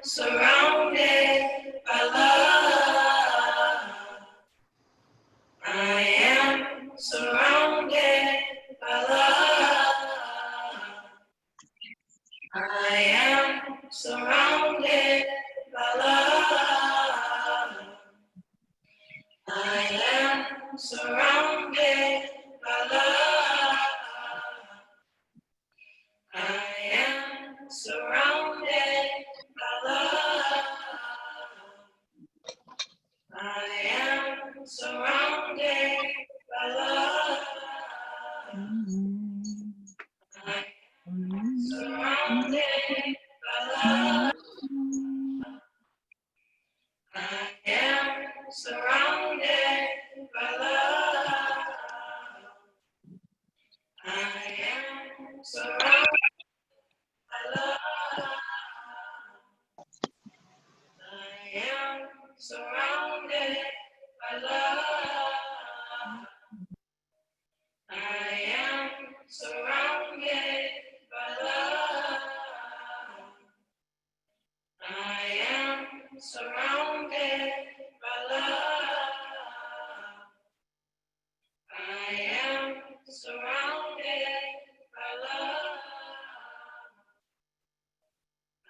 surrounded by love. I am surrounded by love. I am surrounded by love. I am surrounded by love. I am surrounded by love. I am surrounded by love. I am surrounded by love. I am surrounded by love. I am surrounded by love. I am surrounded by love. I am surrounded by love. I am surrounded by love. I am surrounded by love.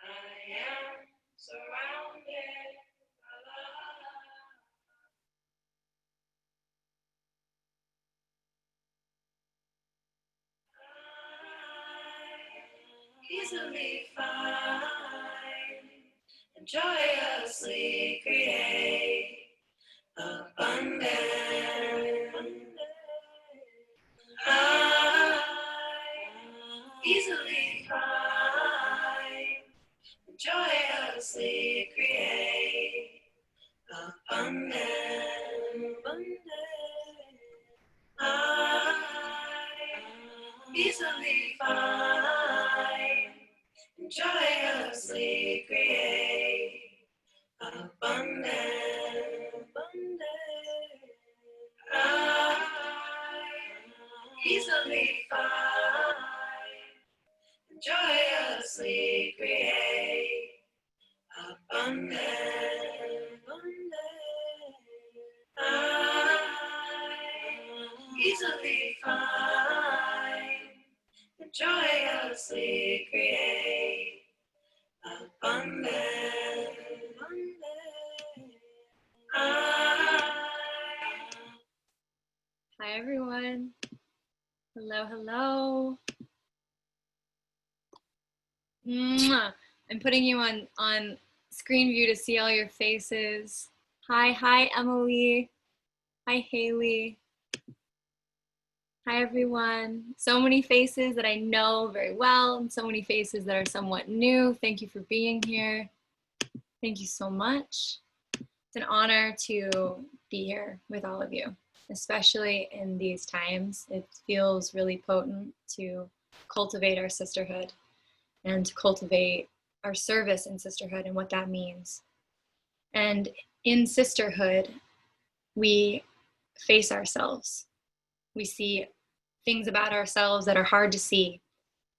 I am surrounded by love. Easily find and joyously create abundance. I easily find and joyously create abundance. I easily find and joyously create abundance. I easily find and joyously create abundance. I easily find and joyously create abundance. Hi everyone. Hello, hello. Mwah. I'm putting you on screen view to see all your faces. Hi Emily. Hi Haley. Hi everyone. So many faces that I know very well and so many faces that are somewhat new. Thank you for being here. Thank you so much. It's an honor to be here with all of you, especially in these times. It feels really potent to cultivate our sisterhood and to cultivate our service in sisterhood and what that means. And in sisterhood, we face ourselves. We see things about ourselves that are hard to see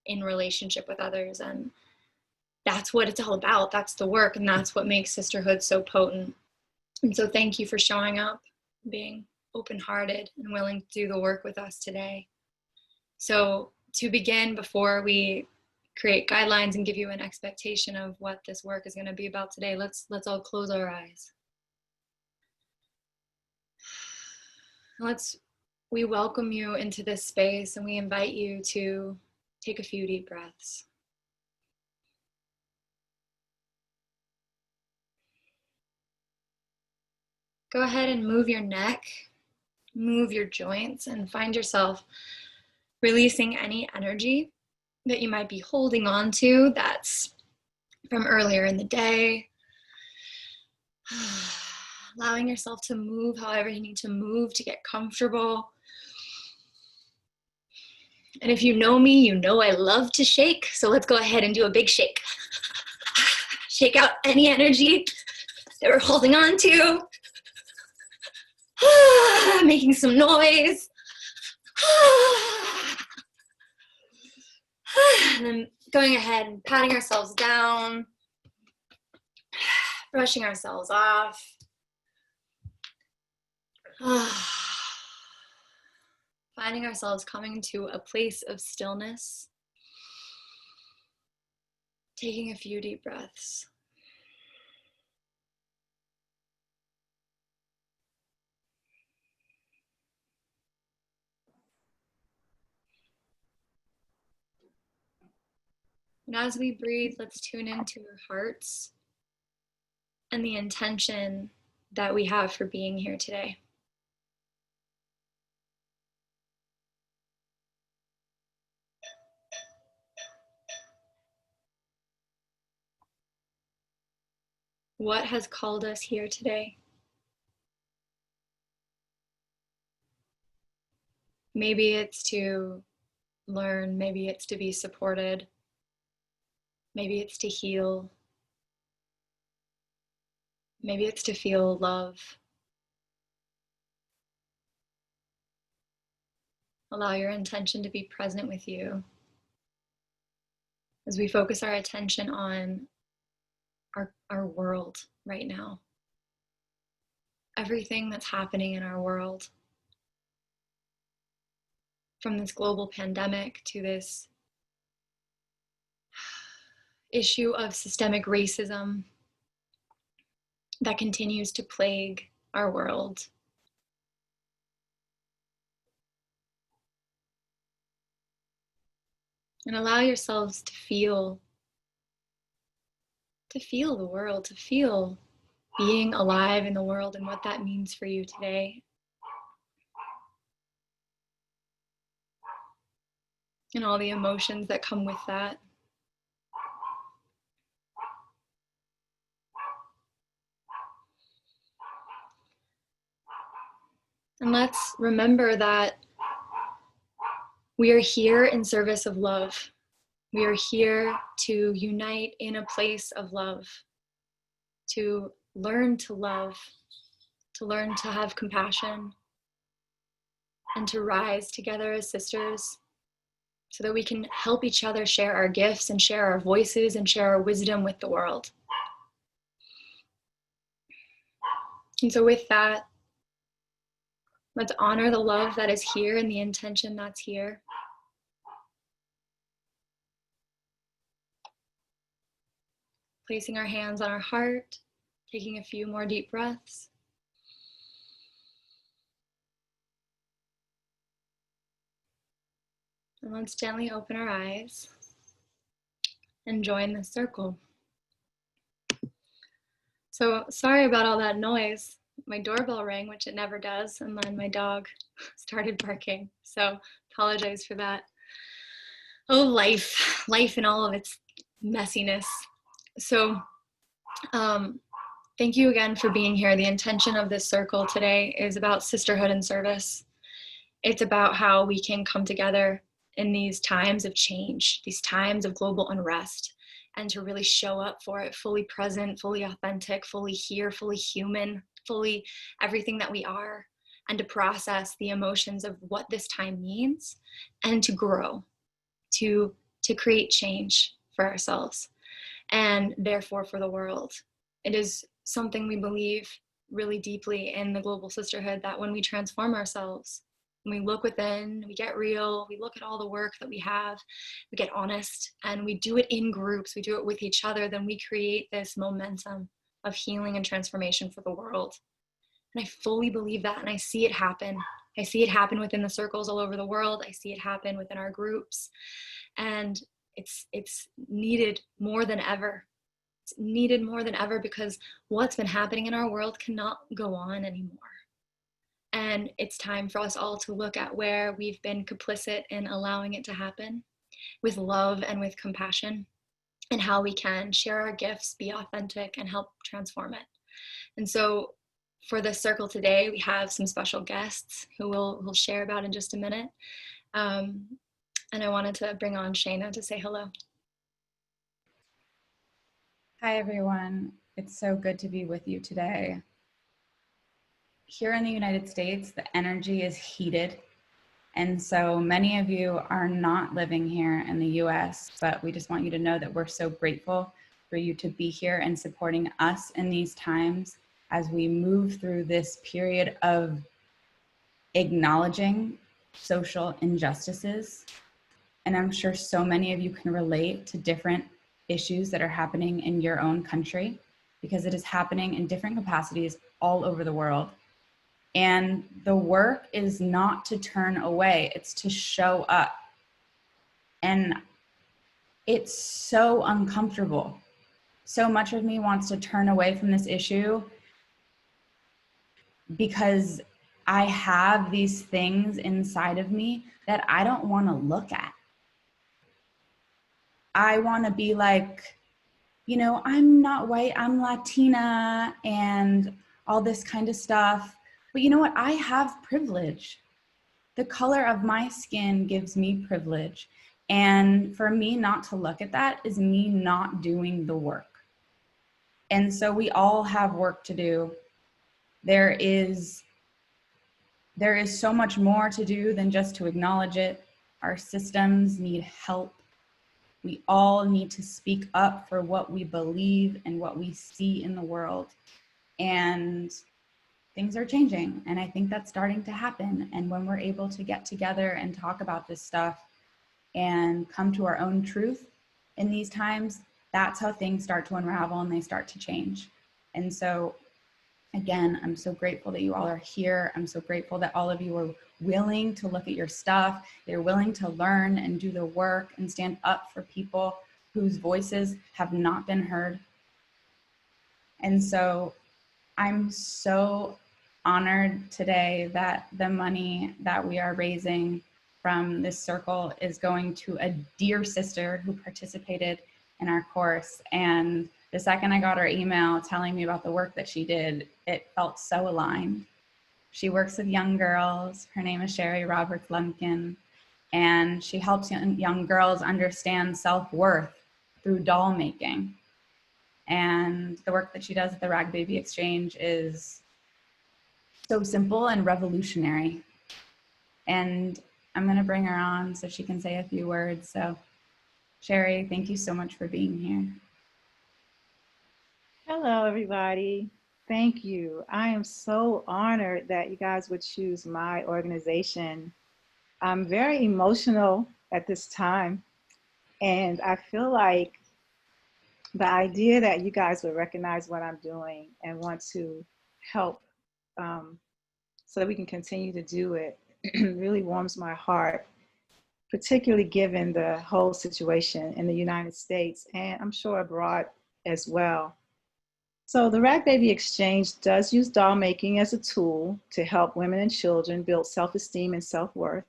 in relationship with others. And that's what it's all about. That's the work. And that's what makes sisterhood so potent. And so thank you for showing up, being open-hearted and willing to do the work with us today. So to begin, before we create guidelines and give you an expectation of what this work is going to be about today, let's all close our eyes. We welcome you into this space and we invite you to take a few deep breaths. Go ahead and move your neck, move your joints, and find yourself releasing any energy that you might be holding on to that's from earlier in the day. Allowing yourself to move however you need to move to get comfortable. And if you know me, you know I love to shake, so let's go ahead and do a big shake. Shake out any energy that we're holding on to. Making some noise. And then going ahead and patting ourselves down. brushing ourselves off. Finding ourselves coming to a place of stillness. Taking a few deep breaths. And as we breathe, let's tune into our hearts and the intention that we have for being here today. What has called us here today? Maybe it's to learn, maybe it's to be supported, maybe it's to heal, maybe it's to feel love. Allow your intention to be present with you as we focus our attention on our world right now. Everything that's happening in our world, from this global pandemic to this issue of systemic racism that continues to plague our world. And allow yourselves to feel the world, to feel being alive in the world and what that means for you today. And all the emotions that come with that. And let's remember that we are here in service of love. We are here to unite in a place of love, to learn to love, to learn to have compassion, and to rise together as sisters so that we can help each other share our gifts and share our voices and share our wisdom with the world. And so with that, let's honor the love that is here and the intention that's here. Placing our hands on our heart, taking a few more deep breaths. And let's gently open our eyes and join the circle. So sorry about all that noise. My doorbell rang, which it never does, and then my dog started barking. So apologize for that. Oh, life in all of its messiness. So thank you again for being here. The intention of this circle today is about sisterhood and service. It's about how we can come together in these times of change, these times of global unrest, and to really show up for it, fully present, fully authentic, fully here, fully human, fully everything that we are, and to process the emotions of what this time means, and to grow, to create change for ourselves, and therefore for the world. It is something we believe really deeply in the Global Sisterhood, that when we transform ourselves, when we look within, we get real, we look at all the work that we have, we get honest, and we do it in groups, we do it with each other, then we create this momentum of healing and transformation for the world. And I fully believe that, and I see it happen. I see it happen within the circles all over the world. I see it happen within our groups. And it's needed more than ever. It's needed more than ever because what's been happening in our world cannot go on anymore. And it's time for us all to look at where we've been complicit in allowing it to happen with love and with compassion, and how we can share our gifts, be authentic, and help transform it. And so for this circle today, we have some special guests who we'll share about in just a minute. And I wanted to bring on Shayna to say hello. Hi, everyone. It's so good to be with you today. Here in the United States, the energy is heated. And so many of you are not living here in the US, but we just want you to know that we're so grateful for you to be here and supporting us in these times as we move through this period of acknowledging social injustices. And I'm sure so many of you can relate to different issues that are happening in your own country, because it is happening in different capacities all over the world. And the work is not to turn away, it's to show up. And it's so uncomfortable. So much of me wants to turn away from this issue because I have these things inside of me that I don't want to look at. I want to be like, you know, I'm not white, I'm Latina and all this kind of stuff. But you know what? I have privilege. The color of my skin gives me privilege. And for me not to look at that is me not doing the work. And so we all have work to do. There is so much more to do than just to acknowledge it. Our systems need help. We all need to speak up for what we believe and what we see in the world. And things are changing. And I think that's starting to happen. And when we're able to get together and talk about this stuff and come to our own truth in these times, that's how things start to unravel and they start to change. And so, again, I'm so grateful that you all are here. I'm so grateful that all of you are willing to look at your stuff. They're willing to learn and do the work and stand up for people whose voices have not been heard. And so I'm so honored today that the money that we are raising from this circle is going to a dear sister who participated in our course. And the second I got her email telling me about the work that she did, it felt so aligned. She works with young girls. Her name is Sherry Roberts Lumpkin, and she helps young girls understand self-worth through doll making. And the work that she does at the Rag Baby Exchange is so simple and revolutionary. And I'm going to bring her on so she can say a few words. So, Sherry, thank you so much for being here. Hello, everybody. Thank you. I am so honored that you guys would choose my organization. I'm very emotional at this time, and I feel like the idea that you guys would recognize what I'm doing and want to help so that we can continue to do it really warms my heart, particularly given the whole situation in the United States and I'm sure abroad as well. So the Rag Baby Exchange does use doll making as a tool to help women and children build self-esteem and self-worth.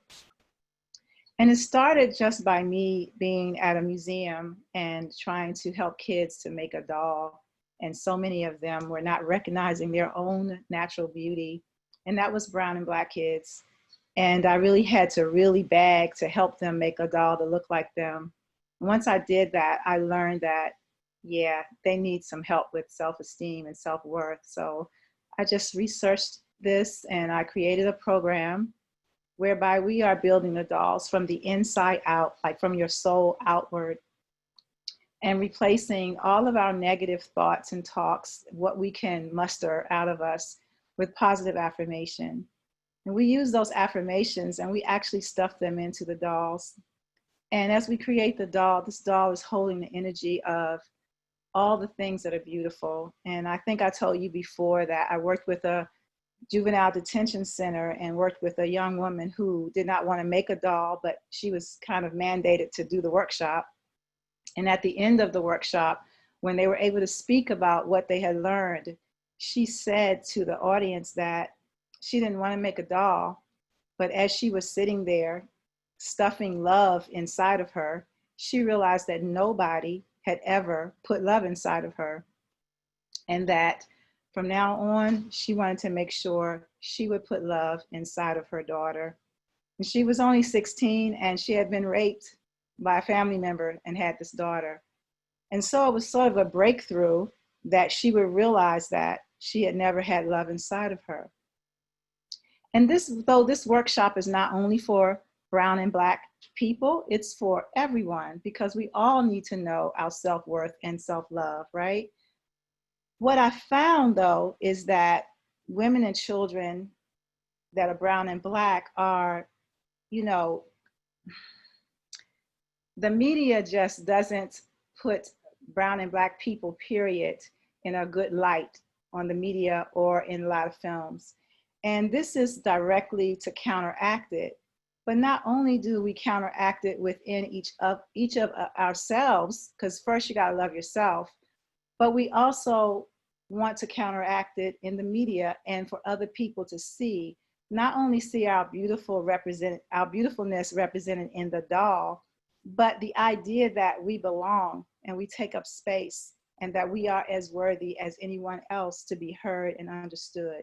And it started just by me being at a museum and trying to help kids to make a doll. And so many of them were not recognizing their own natural beauty. And that was brown and black kids. And I really had to really beg to help them make a doll to look like them. Once I did that, I learned that yeah, they need some help with self-esteem and self-worth. So I just researched this and I created a program whereby we are building the dolls from the inside out, like from your soul outward, and replacing all of our negative thoughts and talks, what we can muster out of us, with positive affirmation. And we use those affirmations and we actually stuff them into the dolls. And as we create the doll, this doll is holding the energy of all the things that are beautiful. And I think I told you before that I worked with a juvenile detention center and worked with a young woman who did not want to make a doll, but she was kind of mandated to do the workshop. And at the end of the workshop, when they were able to speak about what they had learned, she said to the audience that she didn't want to make a doll, but as she was sitting there stuffing love inside of her, she realized that nobody had ever put love inside of her. And that from now on, she wanted to make sure she would put love inside of her daughter. And she was only 16 and she had been raped by a family member and had this daughter. And so it was sort of a breakthrough that she would realize that she had never had love inside of her. And this, though this workshop is not only for brown and black people. It's for everyone because we all need to know our self-worth and self-love, right? What I found though is that women and children that are brown and black are, you know, the media just doesn't put brown and black people, period, in a good light on the media or in a lot of films. And this is directly to counteract it. But not only do we counteract it within each of ourselves, because first you gotta love yourself, but we also want to counteract it in the media and for other people to see, not only see our beautifulness represented in the doll, but the idea that we belong and we take up space and that we are as worthy as anyone else to be heard and understood.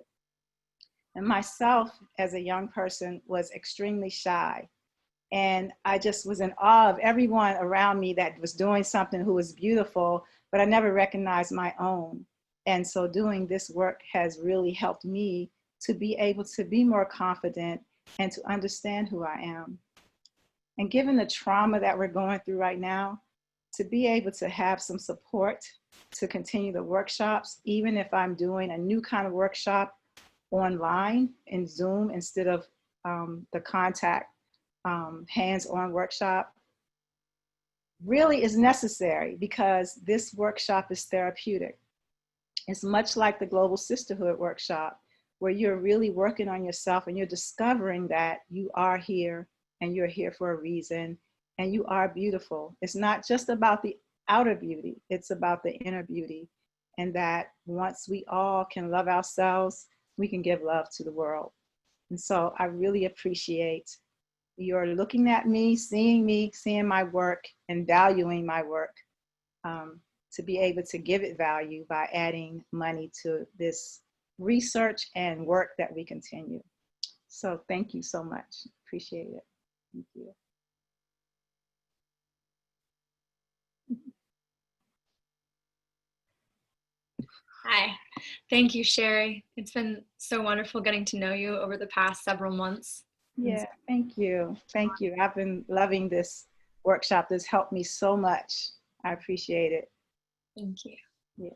And myself as a young person was extremely shy. And I just was in awe of everyone around me that was doing something who was beautiful, but I never recognized my own. And so doing this work has really helped me to be able to be more confident and to understand who I am. And given the trauma that we're going through right now, to be able to have some support to continue the workshops, even if I'm doing a new kind of workshop online in Zoom instead of the contact hands-on workshop, really is necessary because this workshop is therapeutic. It's much like the Global Sisterhood workshop, where you're really working on yourself and you're discovering that you are here and you're here for a reason and you are beautiful. It's not just about the outer beauty, it's about the inner beauty. And that once we all can love ourselves, we can give love to the world. And so I really appreciate your looking at me, seeing my work and valuing my work, to be able to give it value by adding money to this research and work that we continue. So thank you so much. Appreciate it. Thank you. Hi, thank you, Sherry. It's been so wonderful getting to know you over the past several months. Yeah, thank you. Thank you. I've been loving this workshop. This helped me so much. I appreciate it. Thank you. Yeah.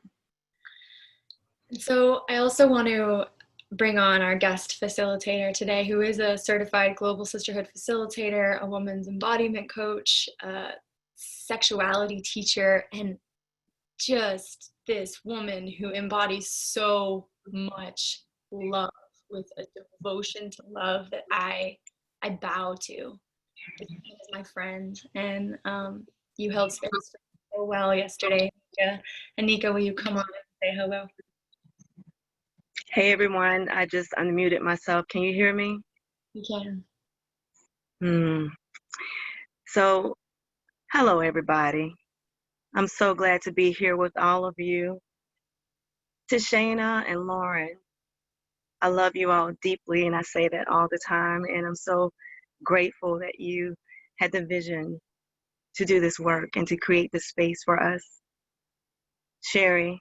And so I also want to bring on our guest facilitator today, who is a certified Global Sisterhood facilitator, a woman's embodiment coach, a sexuality teacher, and just this woman who embodies so much love with a devotion to love that I bow to. She is my friend, and you held space so well yesterday. Anika, will you come on and say hello? Hey everyone, I just unmuted myself. Can you hear me? You can. So, hello everybody. I'm so glad to be here with all of you. To Shayna and Lauren, I love you all deeply, and I say that all the time, and I'm so grateful that you had the vision to do this work and to create this space for us. Sherry,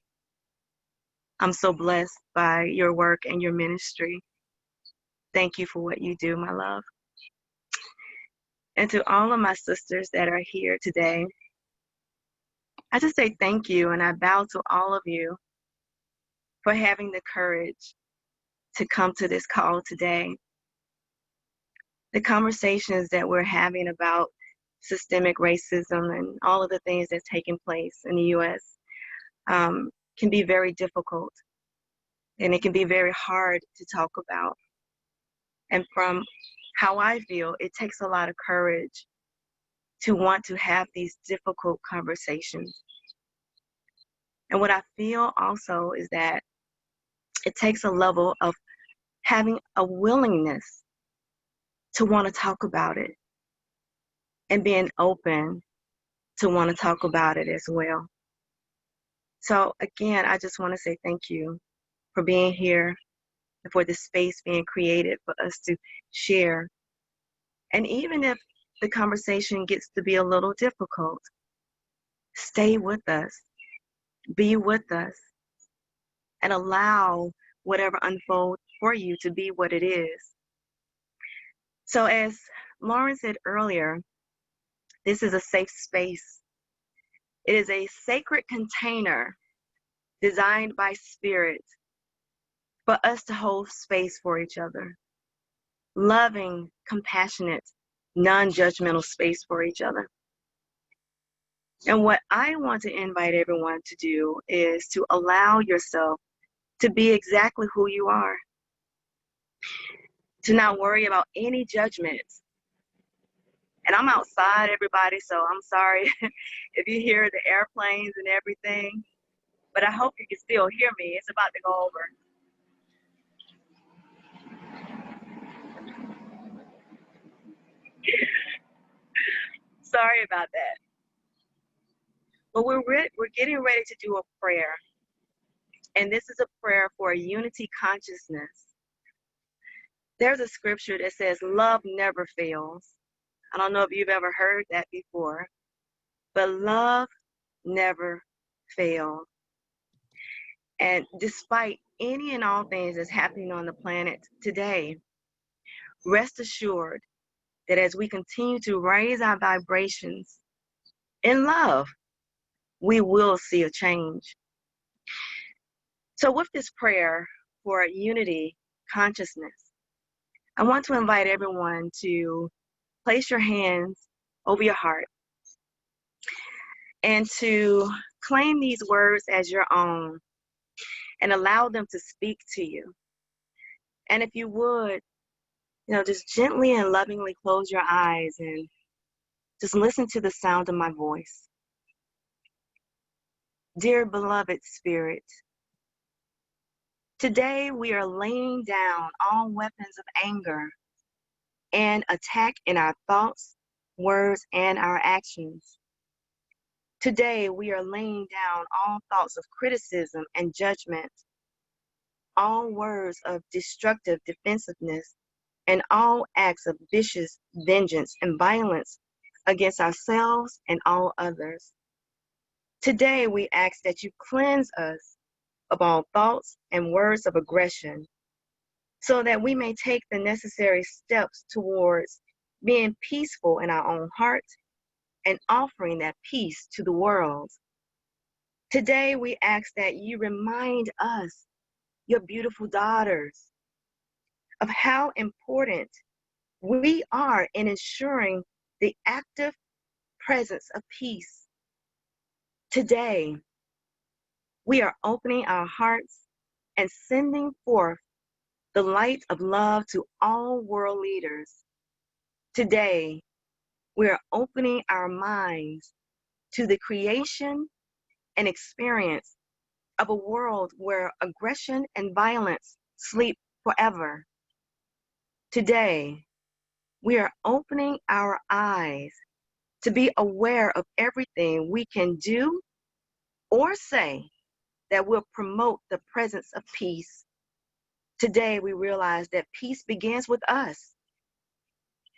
I'm so blessed by your work and your ministry. Thank you for what you do, my love. And to all of my sisters that are here today, I just say thank you, and I bow to all of you for having the courage to come to this call today. The conversations that we're having about systemic racism and all of the things that's taking place in the U.S. Can be very difficult, and it can be very hard to talk about. And from how I feel, it takes a lot of courage to want to have these difficult conversations. And what I feel also is that it takes a level of having a willingness to want to talk about it and being open to want to talk about it as well. So again, I just want to say thank you for being here and for this space being created for us to share. And even if the conversation gets to be a little difficult, stay with us, be with us, and allow whatever unfolds for you to be what it is. So as Lauren said earlier, this is a safe space. It is a sacred container designed by Spirit for us to hold space for each other. Loving, compassionate, non-judgmental space for each other. And what I want to invite everyone to do is to allow yourself to be exactly who you are. To not worry about any judgments. And I'm outside, everybody, so I'm sorry if you hear the airplanes and everything, but I hope you can still hear me. It's about to go over. Sorry about that. But we're getting ready to do a prayer. And this is a prayer for a unity consciousness. There's a scripture that says, love never fails. I don't know if you've ever heard that before, but love never fails. And despite any and all things that's happening on the planet today, rest assured that as we continue to raise our vibrations in love, we will see a change. So with this prayer for unity consciousness, I want to invite everyone to place your hands over your heart and to claim these words as your own and allow them to speak to you. And if you would, just gently and lovingly close your eyes and just listen to the sound of my voice. Dear beloved Spirit, today we are laying down all weapons of anger and attack in our thoughts, words, and our actions. Today we are laying down all thoughts of criticism and judgment, all words of destructive defensiveness, and all acts of vicious vengeance and violence against ourselves and all others. Today we ask that you cleanse us of all thoughts and words of aggression so that we may take the necessary steps towards being peaceful in our own hearts and offering that peace to the world. Today we ask that you remind us, your beautiful daughters, of how important we are in ensuring the active presence of peace. Today, we are opening our hearts and sending forth the light of love to all world leaders. Today, we are opening our minds to the creation and experience of a world where aggression and violence sleep forever. Today, we are opening our eyes to be aware of everything we can do or say that will promote the presence of peace. Today, we realize that peace begins with us.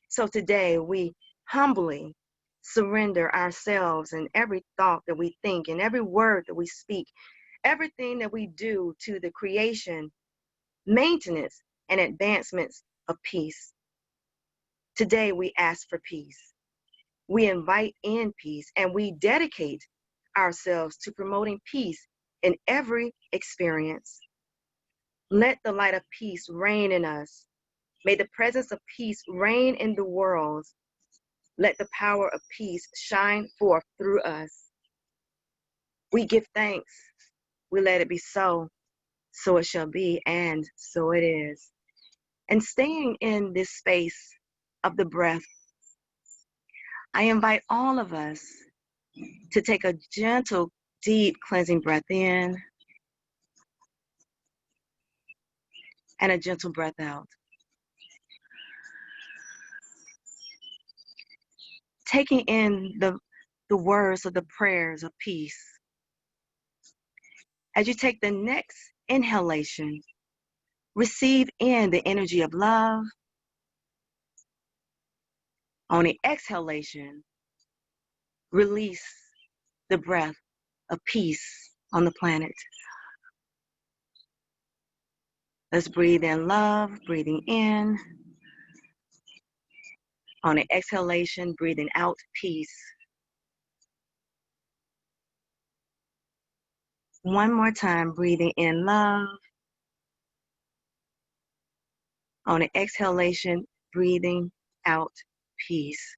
So today, we humbly surrender ourselves and every thought that we think and every word that we speak, everything that we do to the creation, maintenance, and advancements of peace. Today, we ask for peace. We invite in peace, and we dedicate ourselves to promoting peace in every experience. Let the light of peace reign in us. May the presence of peace reign in the world. Let the power of peace shine forth through us. We give thanks. We let it be so. So it shall be, and so it is. And staying in this space of the breath, I invite all of us to take a gentle, deep cleansing breath in and a gentle breath out. Taking in the words of the prayers of peace. As you take the next inhalation, receive in the energy of love. On the exhalation, release the breath of peace on the planet. Let's breathe in love, breathing in. On an exhalation, breathing out peace. One more time, breathing in love. On an exhalation, breathing out peace.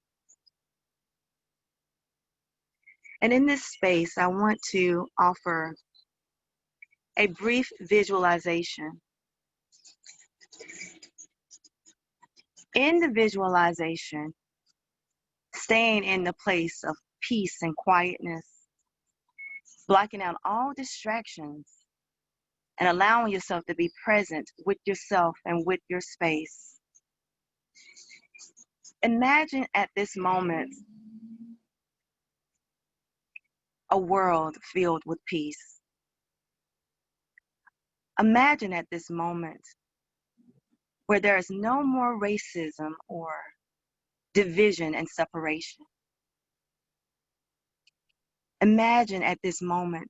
And in this space, I want to offer a brief visualization. In the visualization, staying in the place of peace and quietness, blocking out all distractions, and allowing yourself to be present with yourself and with your space. Imagine at this moment a world filled with peace. Imagine at this moment where there is no more racism or division and separation. Imagine at this moment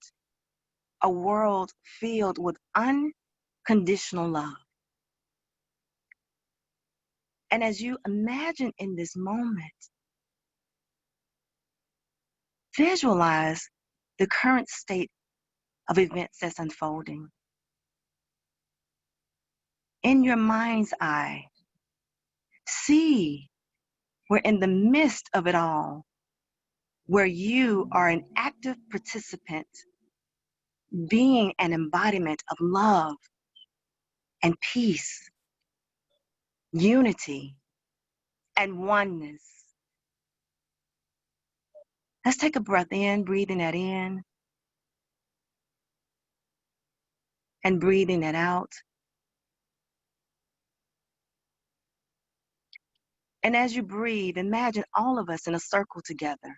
a world filled with unconditional love. And as you imagine in this moment, visualize the current state of events that's unfolding. In your mind's eye, see we're in the midst of it all, where you are an active participant, being an embodiment of love and peace, unity, and oneness. Let's take a breath in, breathing that in, and breathing that out. And as you breathe, imagine all of us in a circle together.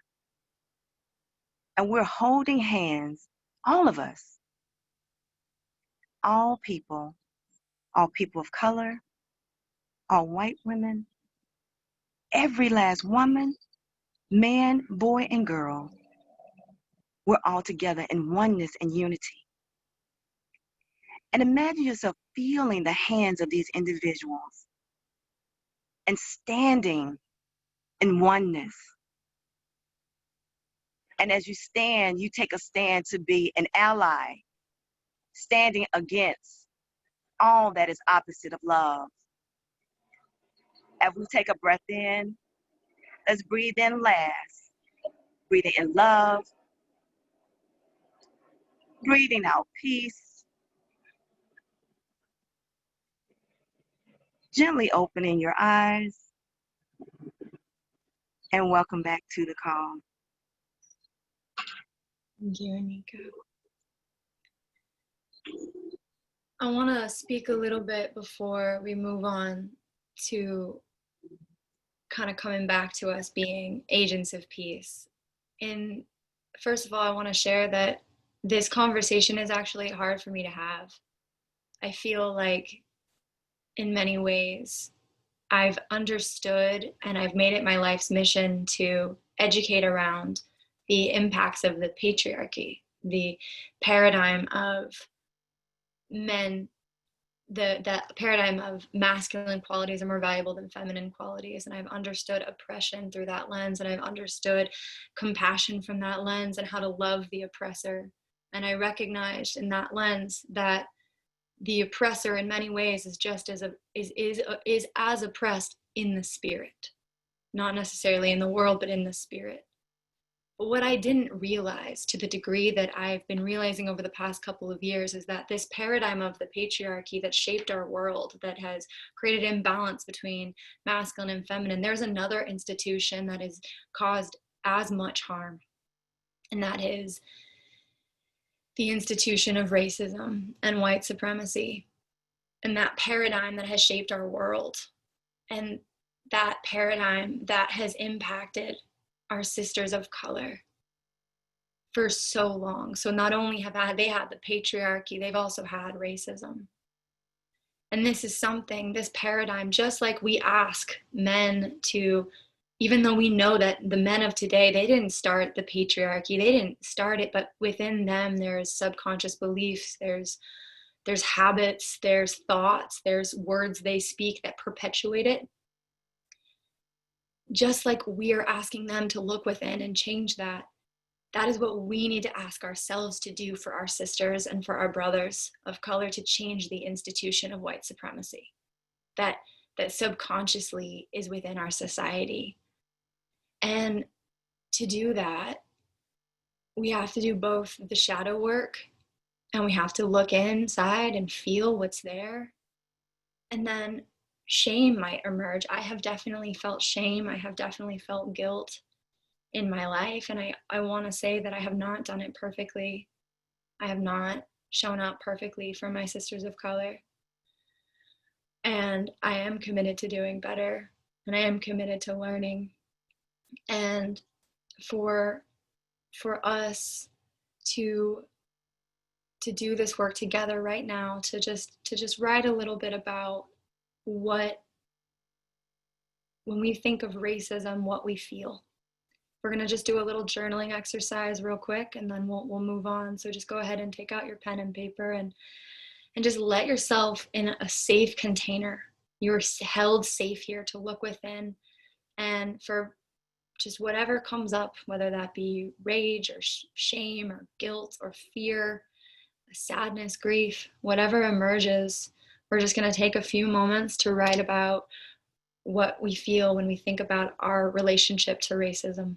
And we're holding hands, all of us, all people of color, all white women, every last woman, man, boy, and girl. We're all together in oneness and unity. And imagine yourself feeling the hands of these individuals and standing in oneness. And as you stand, you take a stand to be an ally, standing against all that is opposite of love. As we take a breath in, let's breathe in last. Breathing in love, breathing out peace, gently opening your eyes, and welcome back to the call. Thank you, Anika. I want to speak a little bit before we move on to kind of coming back to us being agents of peace. And first of all, I want to share that this conversation is actually hard for me to have. I feel like in many ways I've understood and I've made it my life's mission to educate around the impacts of the patriarchy, the paradigm of men, the paradigm of masculine qualities are more valuable than feminine qualities. And I've understood oppression through that lens, and I've understood compassion from that lens and how to love the oppressor. And I recognized in that lens that the oppressor in many ways is just as is as oppressed in the spirit, not necessarily in the world, but in the spirit. But what I didn't realize, to the degree that I've been realizing over the past couple of years, is that this paradigm of the patriarchy that shaped our world, that has created imbalance between masculine and feminine, there's another institution that has caused as much harm, and that is the institution of racism and white supremacy, and that paradigm that has shaped our world, and that paradigm that has impacted our sisters of color for so long. So not only have they had the patriarchy, they've also had racism. And this is something, this paradigm, just like we ask men to, even though we know that the men of today, they didn't start the patriarchy, they didn't start it, but within them there's subconscious beliefs, there's habits, there's thoughts, there's words they speak that perpetuate it. just like we are asking them to look within and change that, that is what we need to ask ourselves to do for our sisters and for our brothers of color, to change the institution of white supremacy that subconsciously is within our society. And to do that, we have to do both the shadow work, and we have to look inside and feel what's there. And then shame might emerge. I have definitely felt shame. I have definitely felt guilt in my life. And I want to say that I have not done it perfectly. I have not shown up perfectly for my sisters of color. And I am committed to doing better. And I am committed to learning. And for us to do this work together right now, to just write a little bit about what, when we think of racism, what we feel. We're going to just do a little journaling exercise real quick, and then we'll move on. So just go ahead and take out your pen and paper, and just let yourself in a safe container. You're held safe here to look within, and for just whatever comes up, whether that be rage or shame or guilt or fear, sadness, grief, whatever emerges, we're just going to take a few moments to write about what we feel when we think about our relationship to racism.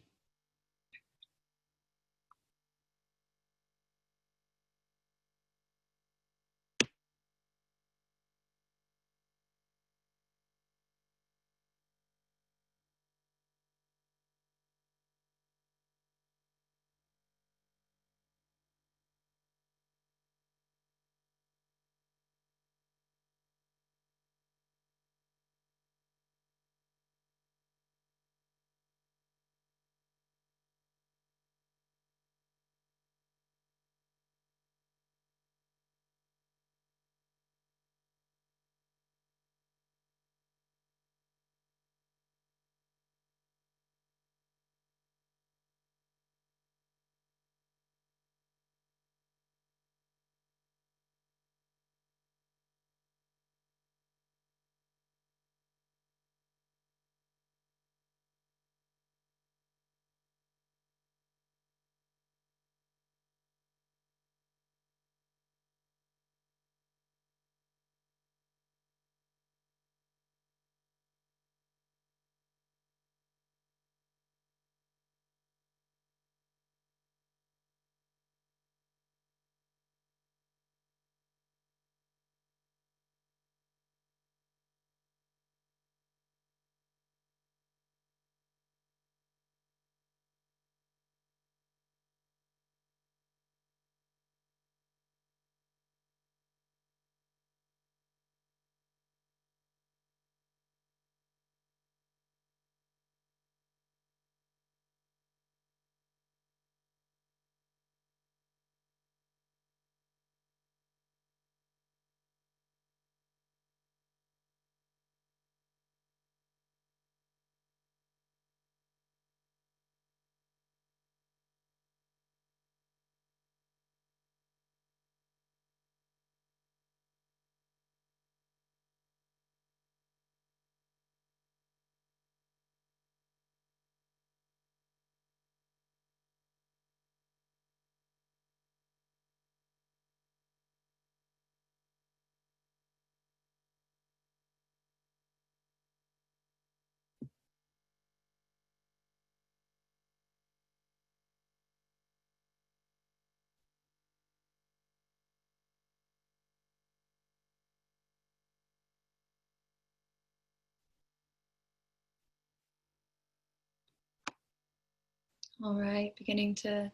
All right, beginning to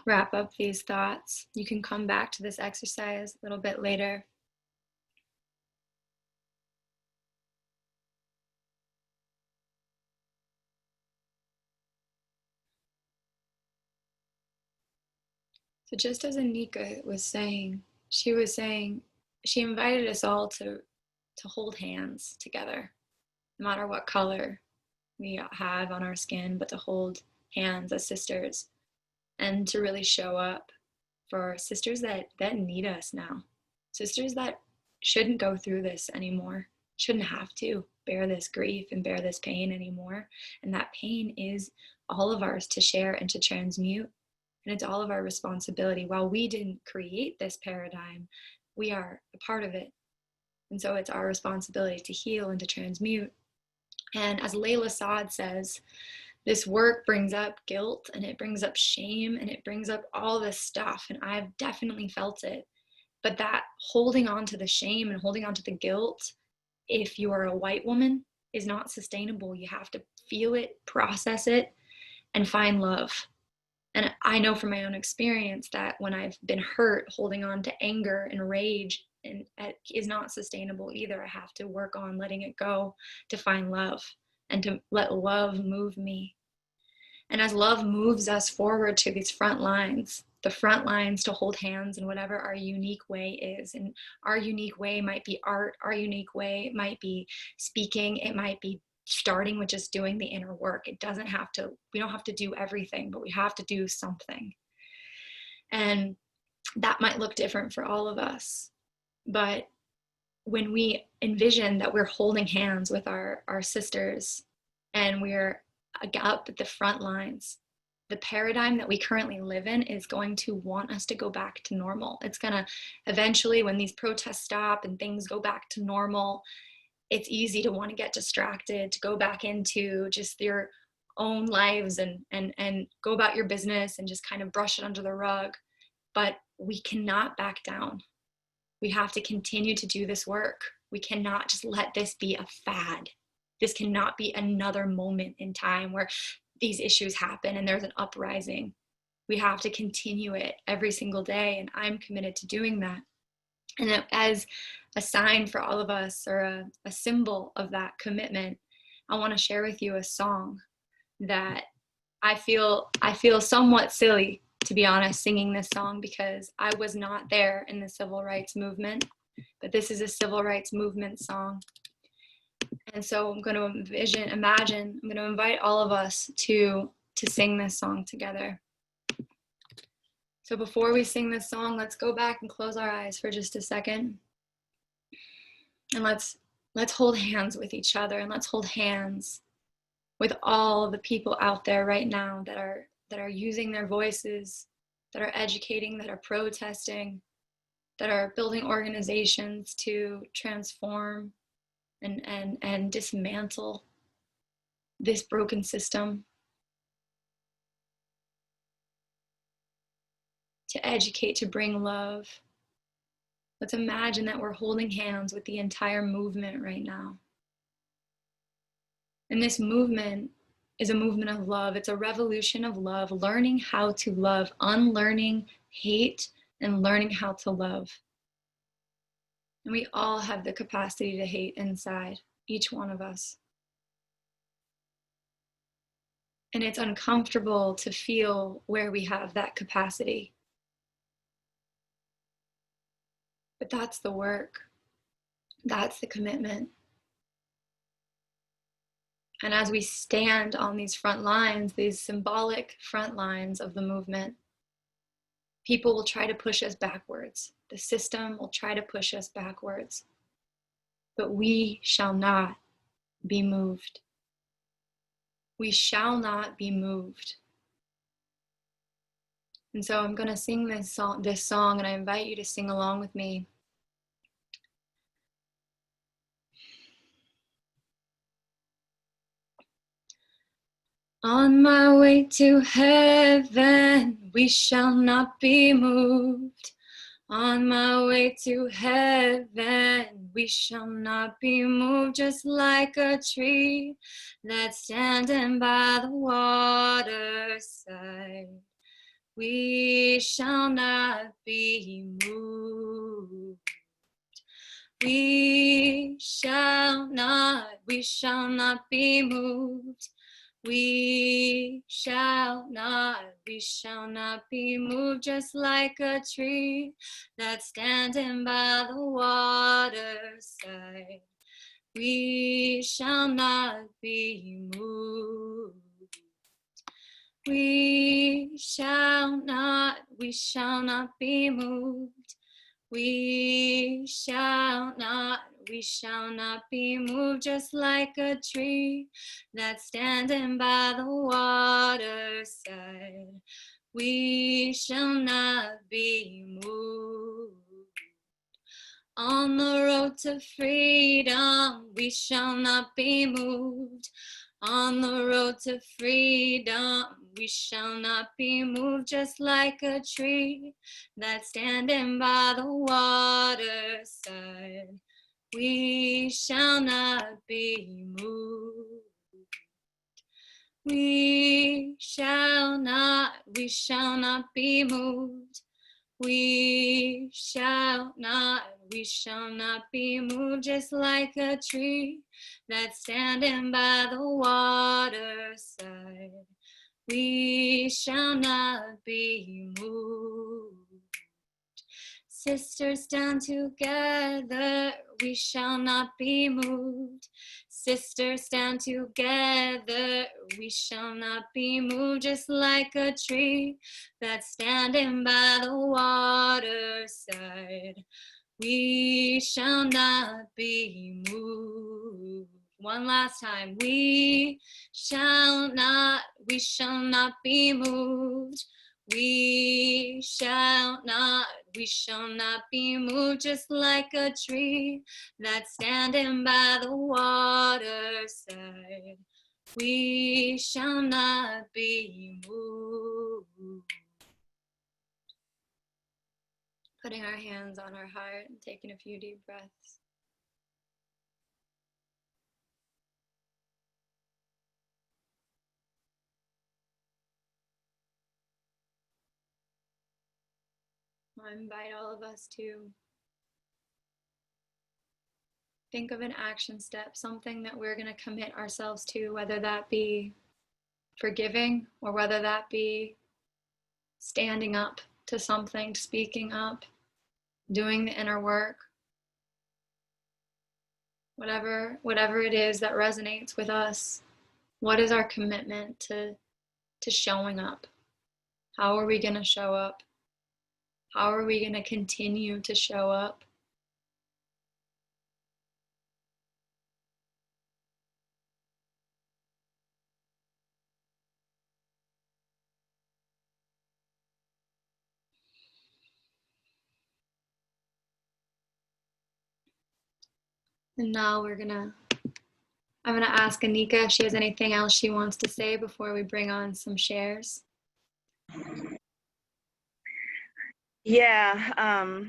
wrap up these thoughts. You can come back to this exercise a little bit later. So just as Anika was saying, she invited us all to hold hands together, no matter what color we have on our skin, but to hold hands as sisters and to really show up for sisters that need us now. Sisters that shouldn't go through this anymore, shouldn't have to, bear this grief and bear this pain anymore. And that pain is all of ours to share and to transmute. And it's all of our responsibility. While we didn't create this paradigm, we are a part of it. And so it's our responsibility to heal and to transmute. And as Layla Saad says, this work brings up guilt and it brings up shame and it brings up all this stuff. And I've definitely felt it. But that holding on to the shame and holding on to the guilt, if you are a white woman, is not sustainable. You have to feel it, process it, and find love. And I know from my own experience that when I've been hurt, holding on to anger and rage and is not sustainable either. I have to work on letting it go to find love and to let love move me. And as love moves us forward to these front lines, the front lines to hold hands in whatever our unique way is. And our unique way might be art. Our unique way might be speaking. It might be starting with just doing the inner work. It doesn't have to, we don't have to do everything, but we have to do something. And that might look different for all of us. But when we envision that we're holding hands with our sisters and we're up at the front lines, the paradigm that we currently live in is going to want us to go back to normal. It's going to eventually, when these protests stop and things go back to normal, it's easy to want to get distracted, to go back into just your own lives and go about your business and just kind of brush it under the rug. But we cannot back down. We have to continue to do this work. We cannot just let this be a fad. This cannot be another moment in time where these issues happen and there's an uprising. We have to continue it every single day, and I'm committed to doing that. And as a sign for all of us, or a symbol of that commitment, I want to share with you a song that I feel somewhat silly, to be honest, singing this song, because I was not there in the civil rights movement, but this is a civil rights movement song. And so I'm going to I'm going to invite all of us to sing this song together. So before we sing this song, let's go back and close our eyes for just a second. And let's hold hands with each other, and let's hold hands with all the people out there right now that are using their voices, that are educating, that are protesting, that are building organizations to transform and dismantle this broken system, to educate, to bring love. Let's imagine that we're holding hands with the entire movement right now. And this movement is a movement of love. It's a revolution of love, learning how to love, unlearning hate, and learning how to love. And we all have the capacity to hate inside, each one of us. And it's uncomfortable to feel where we have that capacity. But that's the work. That's the commitment. And as we stand on these front lines, these symbolic front lines of the movement, people will try to push us backwards. The system will try to push us backwards. But we shall not be moved. We shall not be moved. And so I'm going to sing this song, and I invite you to sing along with me. On my way to heaven, we shall not be moved. On my way to heaven, we shall not be moved, just like a tree that's standing by the waterside. We shall not be moved. We shall not be moved. We shall not be moved, just like a tree that's standing by the waterside. We shall not be moved. We shall not be moved. We shall not be moved, just like a tree that's standing by the waterside. We shall not be moved. On the road to freedom, we shall not be moved. On the road to freedom, we shall not be moved, just like a tree that's standing by the waterside. We shall not be moved. We shall not be moved. We shall not be moved, just like a tree that's standing by the waterside. We shall not be moved. Sisters stand together, we shall not be moved. Sisters stand together, we shall not be moved, just like a tree that's standing by the waterside. We shall not be moved. One last time. We shall not be moved. We shall not be moved, just like a tree that's standing by the waterside. We shall not be moved. Putting our hands on our heart and taking a few deep breaths. I invite all of us to think of an action step, something that we're going to commit ourselves to, whether that be forgiving or whether that be standing up to something, speaking up, doing the inner work. Whatever it is that resonates with us, what is our commitment to showing up? How are we going to show up? How are we going to continue to show up? And now I'm gonna ask Anika if she has anything else she wants to say before we bring on some shares. Yeah,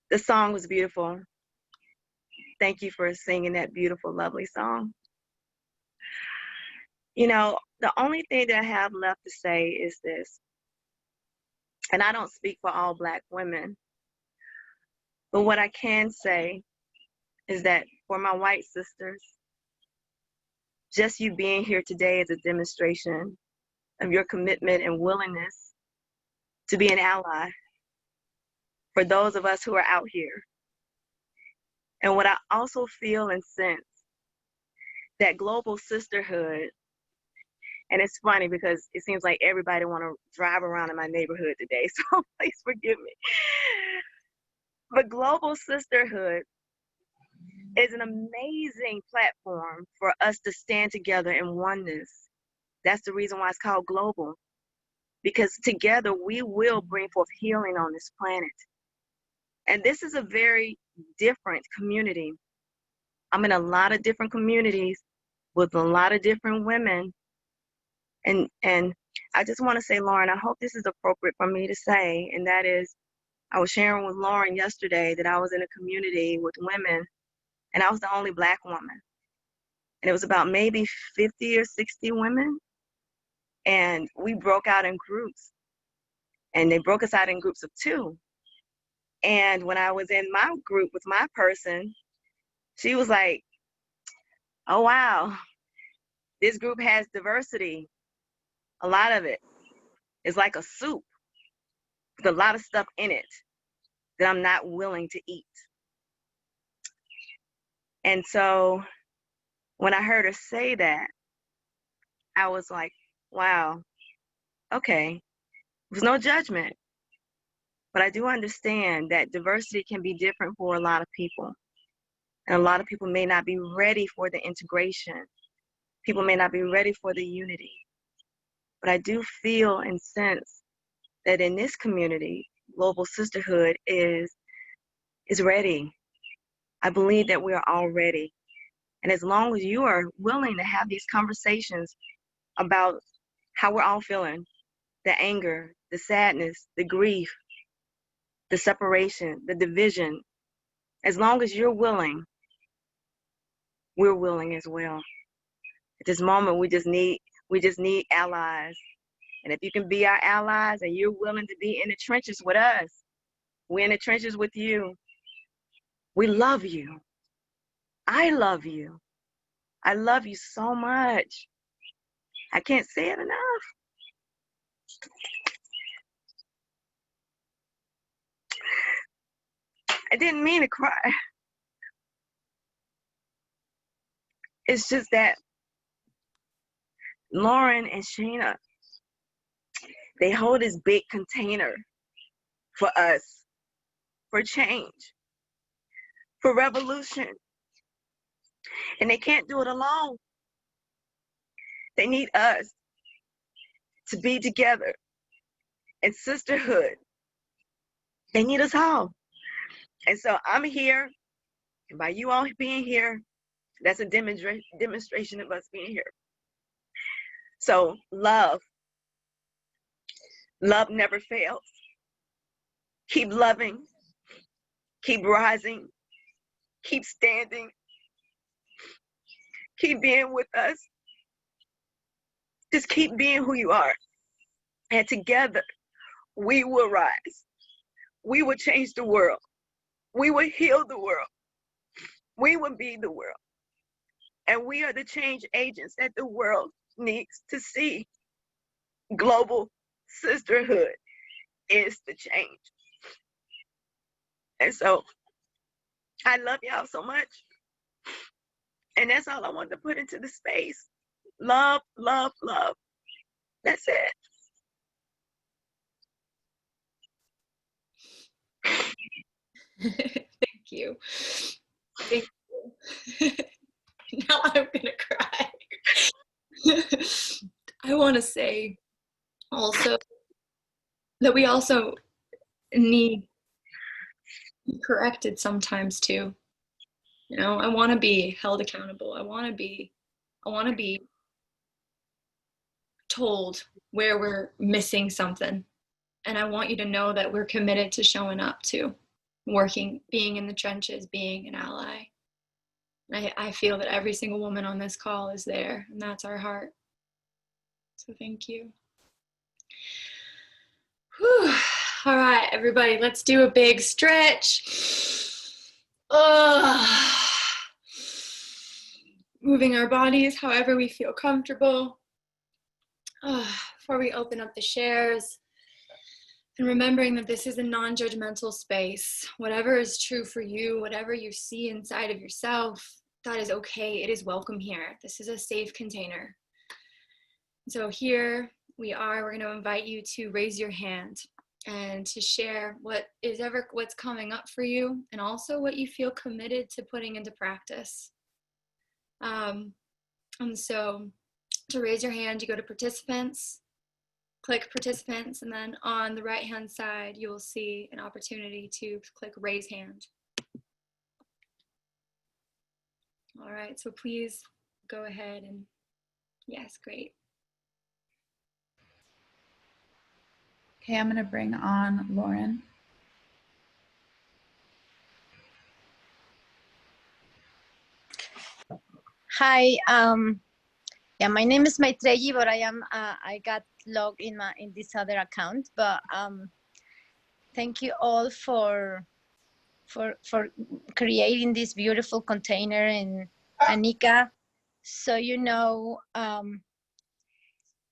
the song was beautiful. Thank you for singing that beautiful, lovely song. You know, the only thing that I have left to say is this, and I don't speak for all Black women, but what I can say is that for my white sisters, just you being here today is a demonstration of your commitment and willingness to be an ally for those of us who are out here. And what I also feel and sense, that global sisterhood, and it's funny because it seems like everybody want to drive around in my neighborhood today, so please forgive me. But global sisterhood is an amazing platform for us to stand together in oneness. That's the reason why it's called global, because together we will bring forth healing on this planet. And this is a very different community. I'm in a lot of different communities with a lot of different women. And I just want to say, Lauren, I hope this is appropriate for me to say, and that is, I was sharing with Lauren yesterday that I was in a community with women, and I was the only Black woman. And it was about maybe 50 or 60 women. And we broke out in groups. And they broke us out in groups of 2. And when I was in my group with my person, she was like, oh, wow, this group has diversity. A lot of it is like a soup with a lot of stuff in it that I'm not willing to eat. And so when I heard her say that, I was like, wow, okay. There was no judgment. But I do understand that diversity can be different for a lot of people. And a lot of people may not be ready for the integration. People may not be ready for the unity. But I do feel and sense that in this community, Global Sisterhood is ready. I believe that we are all ready. And as long as you are willing to have these conversations about how we're all feeling, the anger, the sadness, the grief, the separation, the division, as long as you're willing, we're willing as well. At this moment, we just need allies. And if you can be our allies and you're willing to be in the trenches with us, we're in the trenches with you. We love you. I love you. I love you so much. I can't say it enough. I didn't mean to cry. It's just that Lauren and Sheena, they hold this big container for us, for change, for revolution. And they can't do it alone. They need us to be together in sisterhood. They need us all. And so I'm here, and by you all being here, that's a demonstration of us being here. So love never fails. Keep loving, keep rising, keep standing, keep being with us. Just keep being who you are. And together, we will rise. We will change the world. We will heal the world. We will be the world. And we are the change agents that the world needs to see. Global sisterhood is the change. And so I love y'all so much. And that's all I wanted to put into the space. Love, love, love. That's it. Thank you. Thank you. Now I'm gonna cry. I want to say also that we also need to be corrected sometimes too. You know, I want to be held accountable. I want to be told where we're missing something. And I want you to know that we're committed to showing up to working, being in the trenches, being an ally. I feel that every single woman on this call is there, and that's our heart. So thank you. Whew. All right, everybody, let's do a big stretch. Moving our bodies however we feel comfortable. Before we open up the shares, and remembering that this is a non-judgmental space. Whatever is true for you, whatever you see inside of yourself, that is okay. It is welcome here. This is a safe container. So here we are. We're going to invite you to raise your hand and to share what's coming up for you, and also what you feel committed to putting into practice. And so to raise your hand, you go to participants. Click participants, and then on the right hand side you will see an opportunity to click raise hand. All right, so please go ahead and yes, great. Okay, I'm gonna bring on Lauren. Hi, yeah, my name is Maitreyi, but I got logged in this other account. But thank you all for creating this beautiful container, and Anika. So you know,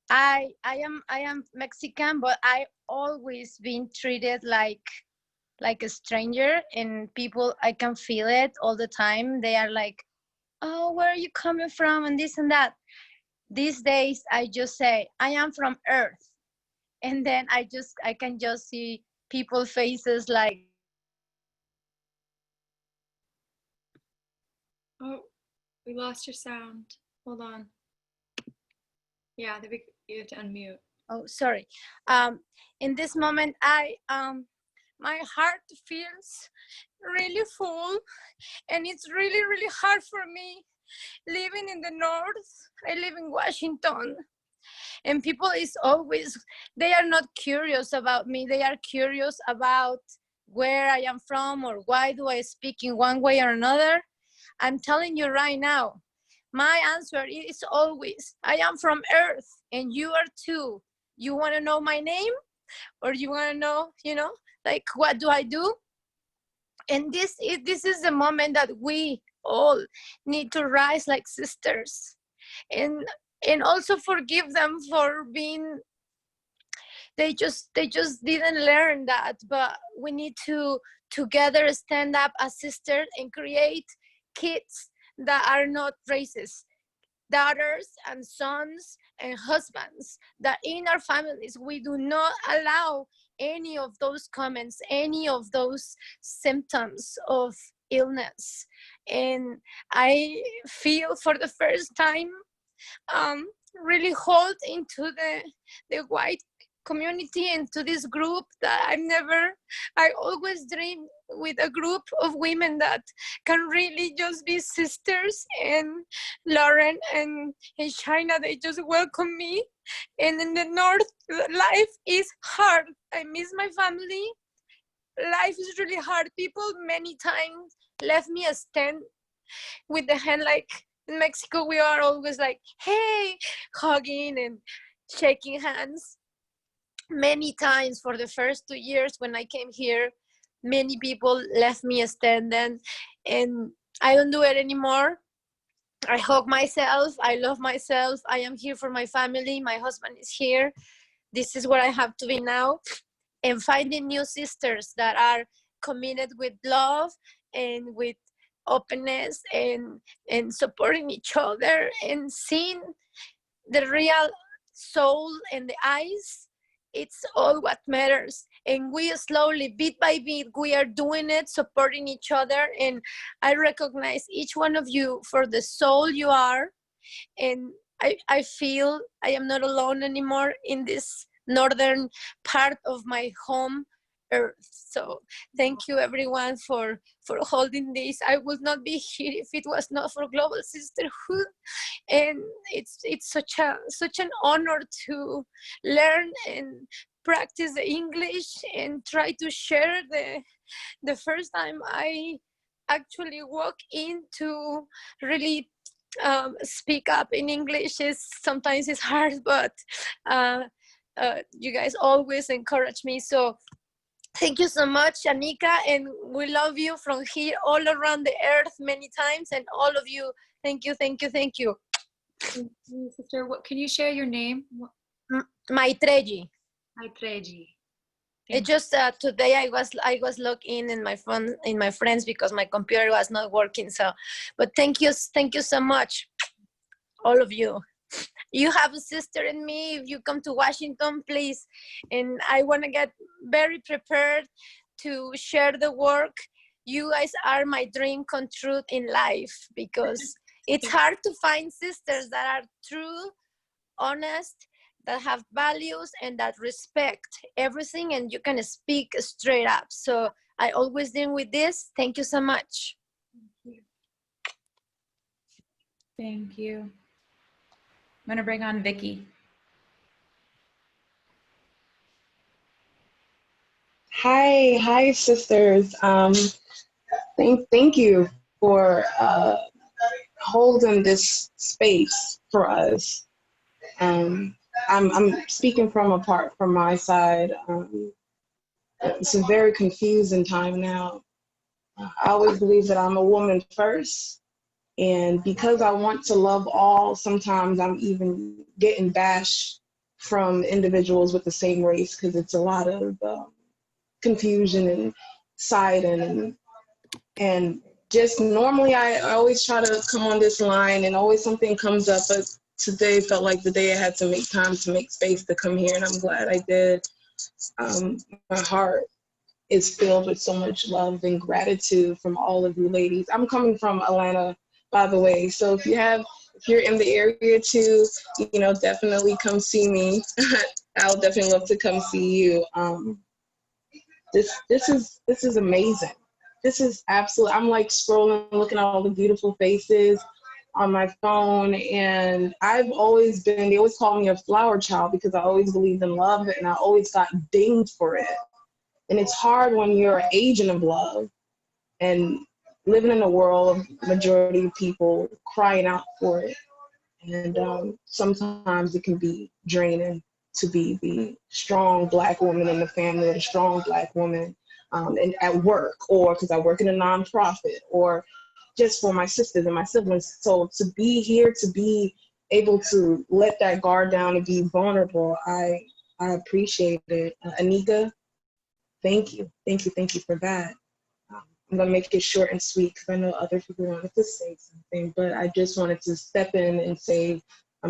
I am Mexican, but I always been treated like a stranger, and people, I can feel it all the time. They are like, oh, where are you coming from, and this and that. These days I just say I am from Earth, and then I can just see people faces like. Oh, we lost your sound. Hold on. Yeah, you have to unmute. Oh, sorry. In this moment, my heart feels really full, and it's really, really hard for me living in the north. I live in Washington, and people is always, they are not curious about me. They are curious about where I am from or why do I speak in one way or another. I'm telling you right now, my answer is always, I am from Earth and you are too. You want to know my name, or you want to know, like, what do I do? And this is the moment that we all need to rise like sisters, and also forgive them for being, they just didn't learn that. But we need to together stand up as sisters and create kids that are not racist, daughters and sons and husbands, that in our families we do not allow any of those comments, any of those symptoms of illness. And I feel for the first time really hold into the white community and to this group that I always dream with a group of women that can really just be sisters. And Lauren and China, they just welcome me. And in the north, life is hard. I miss my family. Life is really hard. People many times left me a stand with the hand, like in Mexico we are always like, hey, hugging and shaking hands. Many times for the first 2 years when I came here, many people left me a stand, and I don't do it anymore. I hug myself, I love myself, I am here for my family, my husband is here. This is where I have to be now. And finding new sisters that are committed with love and with openness and supporting each other and seeing the real soul in the eyes. It's all what matters. And we slowly, bit by bit, we are doing it, supporting each other. And I recognize each one of you for the soul you are. And I feel I am not alone anymore in this northern part of my home earth. So thank you everyone for holding this. I would not be here if it was not for Global Sisterhood. And it's such an honor to learn and practice the English and try to share the first time I actually walk in to really speak up in English. Sometimes it's hard, but you guys always encourage me. So thank you so much, Anika, and we love you from here all around the earth many times, and all of you, thank you, thank you, thank you. Thank you, sister. What can you share your name? Maitreji. Maitreji. It just today I was logged in my phone, in my friends, because my computer was not working. So, but thank you so much, all of you. You have a sister in me. If you come to Washington, please. And I want to get very prepared to share the work. You guys are my dream come true in life, because it's hard to find sisters that are true, honest, that have values and that respect everything, and you can speak straight up. So I always deal with this. Thank you so much. Thank you. I'm gonna bring on Vicky. Hi, sisters. Thank you for holding this space for us. I'm speaking from apart from my side. It's a very confusing time now. I always believe that I'm a woman first. And because I want to love all, sometimes I'm even getting bashed from individuals with the same race, because it's a lot of confusion and siding. And just normally I always try to come on this line and always something comes up, but today felt like the day I had to make time to make space to come here, and I'm glad I did. My heart is filled with so much love and gratitude from all of you ladies. I'm coming from Atlanta, by the way, so if you're in the area too, you know, definitely come see me. I'll definitely love to come see you. This is amazing. This is absolutely, I'm like scrolling, looking at all the beautiful faces on my phone, and I've always been, they always call me a flower child because I always believed in love, and I always got dinged for it. And it's hard when you're an agent of love and living in a world of majority of people crying out for it. And sometimes it can be draining to be the strong Black woman in the family, or the strong Black woman and at work, or because I work in a nonprofit, or just for my sisters and my siblings. So to be here, to be able to let that guard down and be vulnerable, I appreciate it. Anika, thank you for that. I'm gonna make it short and sweet because I know other people wanted to say something, but I just wanted to step in and say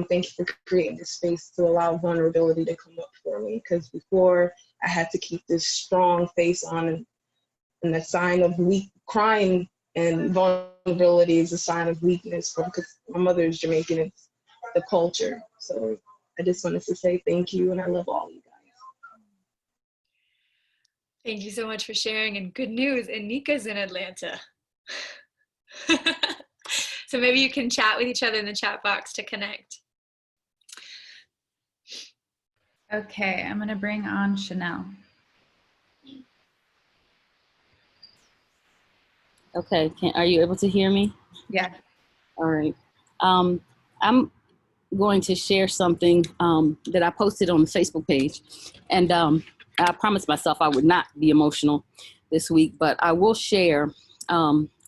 thank you for creating this space to allow vulnerability to come up for me, because before I had to keep this strong face on, and the sign of crying and vulnerability is a sign of weakness, because my mother is Jamaican, it's the culture. So I just wanted to say thank you, and I love all you guys. Thank you so much for sharing, and good news, Anika's in Atlanta. So maybe you can chat with each other in the chat box to connect. Okay, I'm gonna bring on Chanel. Okay, are you able to hear me? Yeah. All right. I'm going to share something that I posted on the Facebook page. And I promised myself I would not be emotional this week, but I will share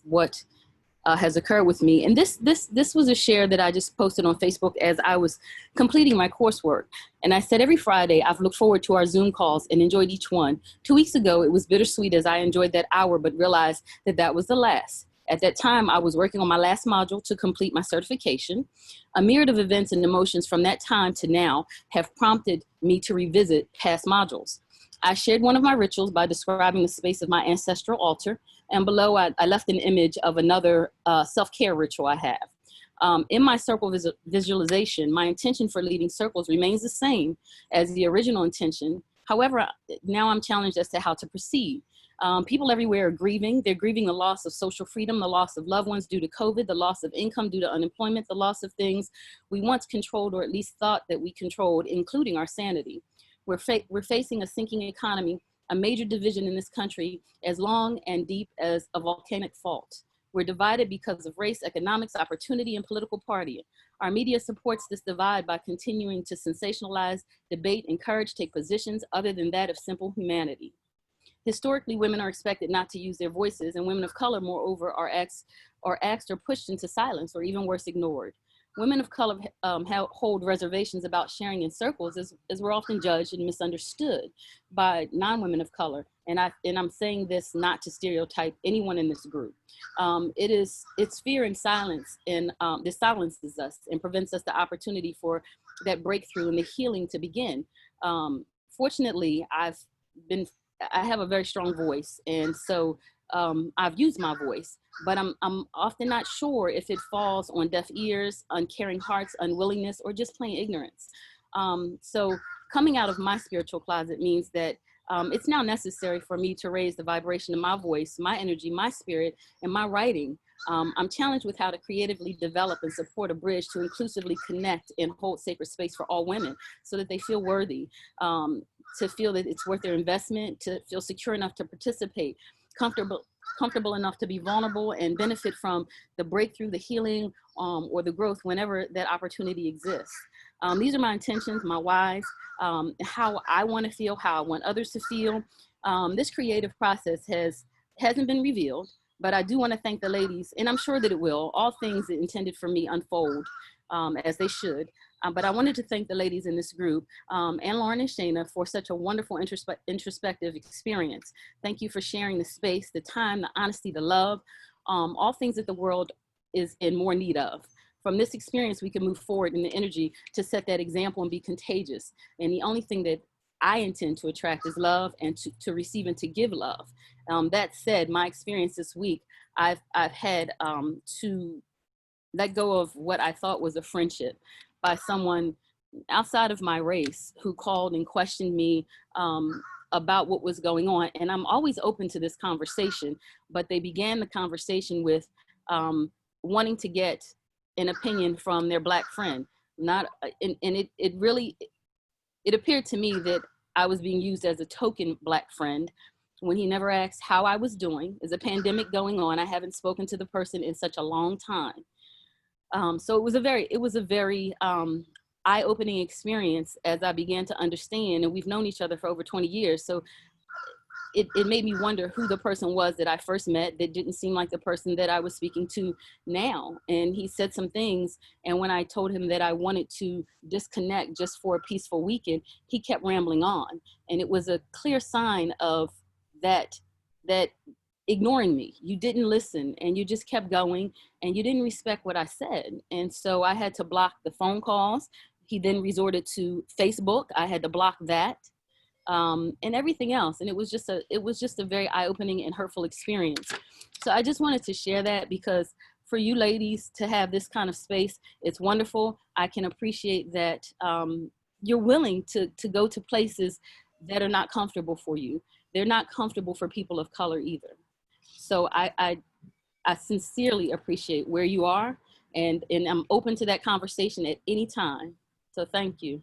what has occurred with me. And this was a share that I just posted on Facebook as I was completing my coursework. And I said, every Friday, I've looked forward to our Zoom calls and enjoyed each one. 2 weeks ago, it was bittersweet as I enjoyed that hour, but realized that that was the last. At that time, I was working on my last module to complete my certification. A myriad of events and emotions from that time to now have prompted me to revisit past modules. I shared one of my rituals by describing the space of my ancestral altar, and below I left an image of another self-care ritual I have. In my circle visualization, my intention for leading circles remains the same as the original intention. However, now I'm challenged as to how to proceed. People everywhere are grieving. They're grieving the loss of social freedom, the loss of loved ones due to COVID, the loss of income due to unemployment, the loss of things we once controlled, or at least thought that we controlled, including our sanity. We're facing a sinking economy, a major division in this country as long and deep as a volcanic fault. We're divided because of race, economics, opportunity, and political party. Our media supports this divide by continuing to sensationalize, debate, encourage, take positions other than that of simple humanity. Historically, women are expected not to use their voices, and women of color, moreover, are asked or pushed into silence, or even worse, ignored. Women of color hold reservations about sharing in circles as we're often judged and misunderstood by non-women of color. And I'm saying this not to stereotype anyone in this group. It's fear and silence, and this silences us and prevents us the opportunity for that breakthrough and the healing to begin. Fortunately, I have a very strong voice, and so I've used my voice, but I'm often not sure if it falls on deaf ears, uncaring hearts, unwillingness, or just plain ignorance. So coming out of my spiritual closet means that it's now necessary for me to raise the vibration of my voice, my energy, my spirit, and my writing. I'm challenged with how to creatively develop and support a bridge to inclusively connect and hold sacred space for all women so that they feel worthy, to feel that it's worth their investment, to feel secure enough to participate, comfortable enough to be vulnerable and benefit from the breakthrough, the healing, or the growth whenever that opportunity exists. These are my intentions, my whys, how I want to feel, how I want others to feel. This creative process hasn't been revealed, but I do want to thank the ladies, and I'm sure that it will. All things intended for me unfold as they should. But I wanted to thank the ladies in this group, and Lauren and Shana, for such a wonderful introspective experience. Thank you for sharing the space, the time, the honesty, the love, all things that the world is in more need of. From this experience, we can move forward in the energy to set that example and be contagious. And the only thing that I intend to attract is love, and to receive and to give love. That said, my experience this week, I've had to let go of what I thought was a friendship by someone outside of my race who called and questioned me about what was going on. And I'm always open to this conversation, but they began the conversation with wanting to get an opinion from their Black friend. Not, and it really, it appeared to me that I was being used as a token Black friend when he never asked how I was doing. There's a pandemic going on. I haven't spoken to the person in such a long time. So it was a very eye-opening experience as I began to understand, and we've known each other for over 20 years. So it made me wonder who the person was that I first met that didn't seem like the person that I was speaking to now. And he said some things, and when I told him that I wanted to disconnect just for a peaceful weekend, he kept rambling on. And it was a clear sign of that ignoring me. You didn't listen, and you just kept going, and you didn't respect what I said. And so I had to block the phone calls. He then resorted to Facebook. I had to block that, and everything else. And it was just a very eye-opening and hurtful experience. So I just wanted to share that, because for you ladies to have this kind of space, it's wonderful. I can appreciate that you're willing to go to places that are not comfortable for you. They're not comfortable for people of color either. So I sincerely appreciate where you are, and I'm open to that conversation at any time. So thank you.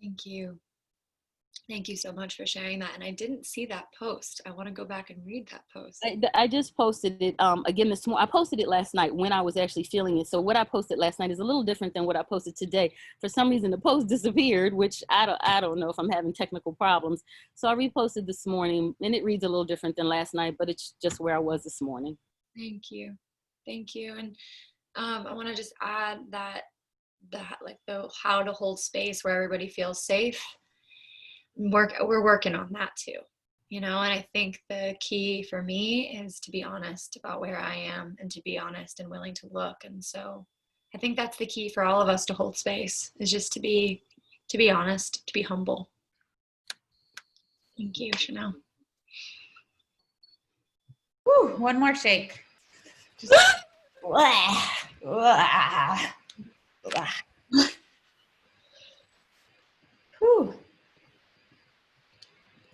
Thank you. Thank you so much for sharing that. And I didn't see that post. I want to go back and read that post. I just posted it again this morning. I posted it last night when I was actually feeling it. So what I posted last night is a little different than what I posted today. For some reason, the post disappeared, which I don't know if I'm having technical problems. So I reposted this morning, and it reads a little different than last night, but it's just where I was this morning. Thank you. Thank you. And I want to just add that the how to hold space where everybody feels safe. We're working on that too, you know. And I think the key for me is to be honest about where I am, and to be honest and willing to look. And so I think that's the key for all of us to hold space, is just to be honest, to be humble. Thank you, Chanel. Woo, one more shake. Just, Whew.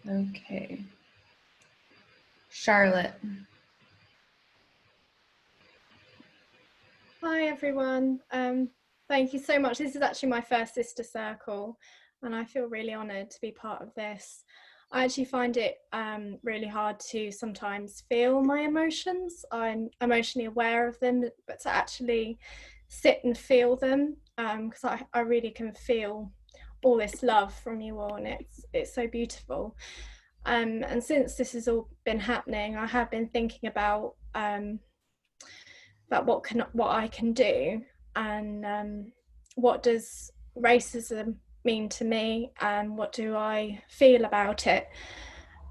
Okay. Charlotte. Hi everyone. Thank you so much. This is actually my first Sister Circle, and I feel really honoured to be part of this. I actually find it really hard to sometimes feel my emotions. I'm emotionally aware of them, but to actually sit and feel them, because I really can feel all this love from you all, and it's so beautiful. And since this has all been happening, I have been thinking about what I can do, and what does racism mean to me, and what do I feel about it.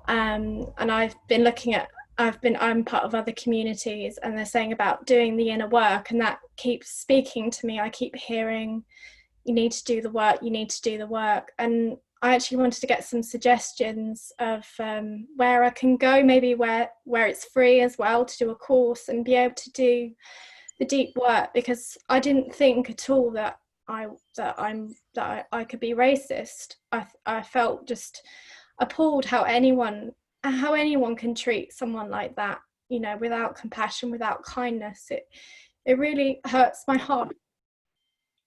And I've been looking at, I'm part of other communities, and they're saying about doing the inner work, and that keeps speaking to me. I keep hearing, you need to do the work, you need to do the work. And I actually wanted to get some suggestions of where I can go, maybe where it's free as well, to do a course and be able to do the deep work, because I didn't think at all that I could be racist. I felt just appalled how anyone can treat someone like that, you know, without compassion, without kindness. It really hurts my heart.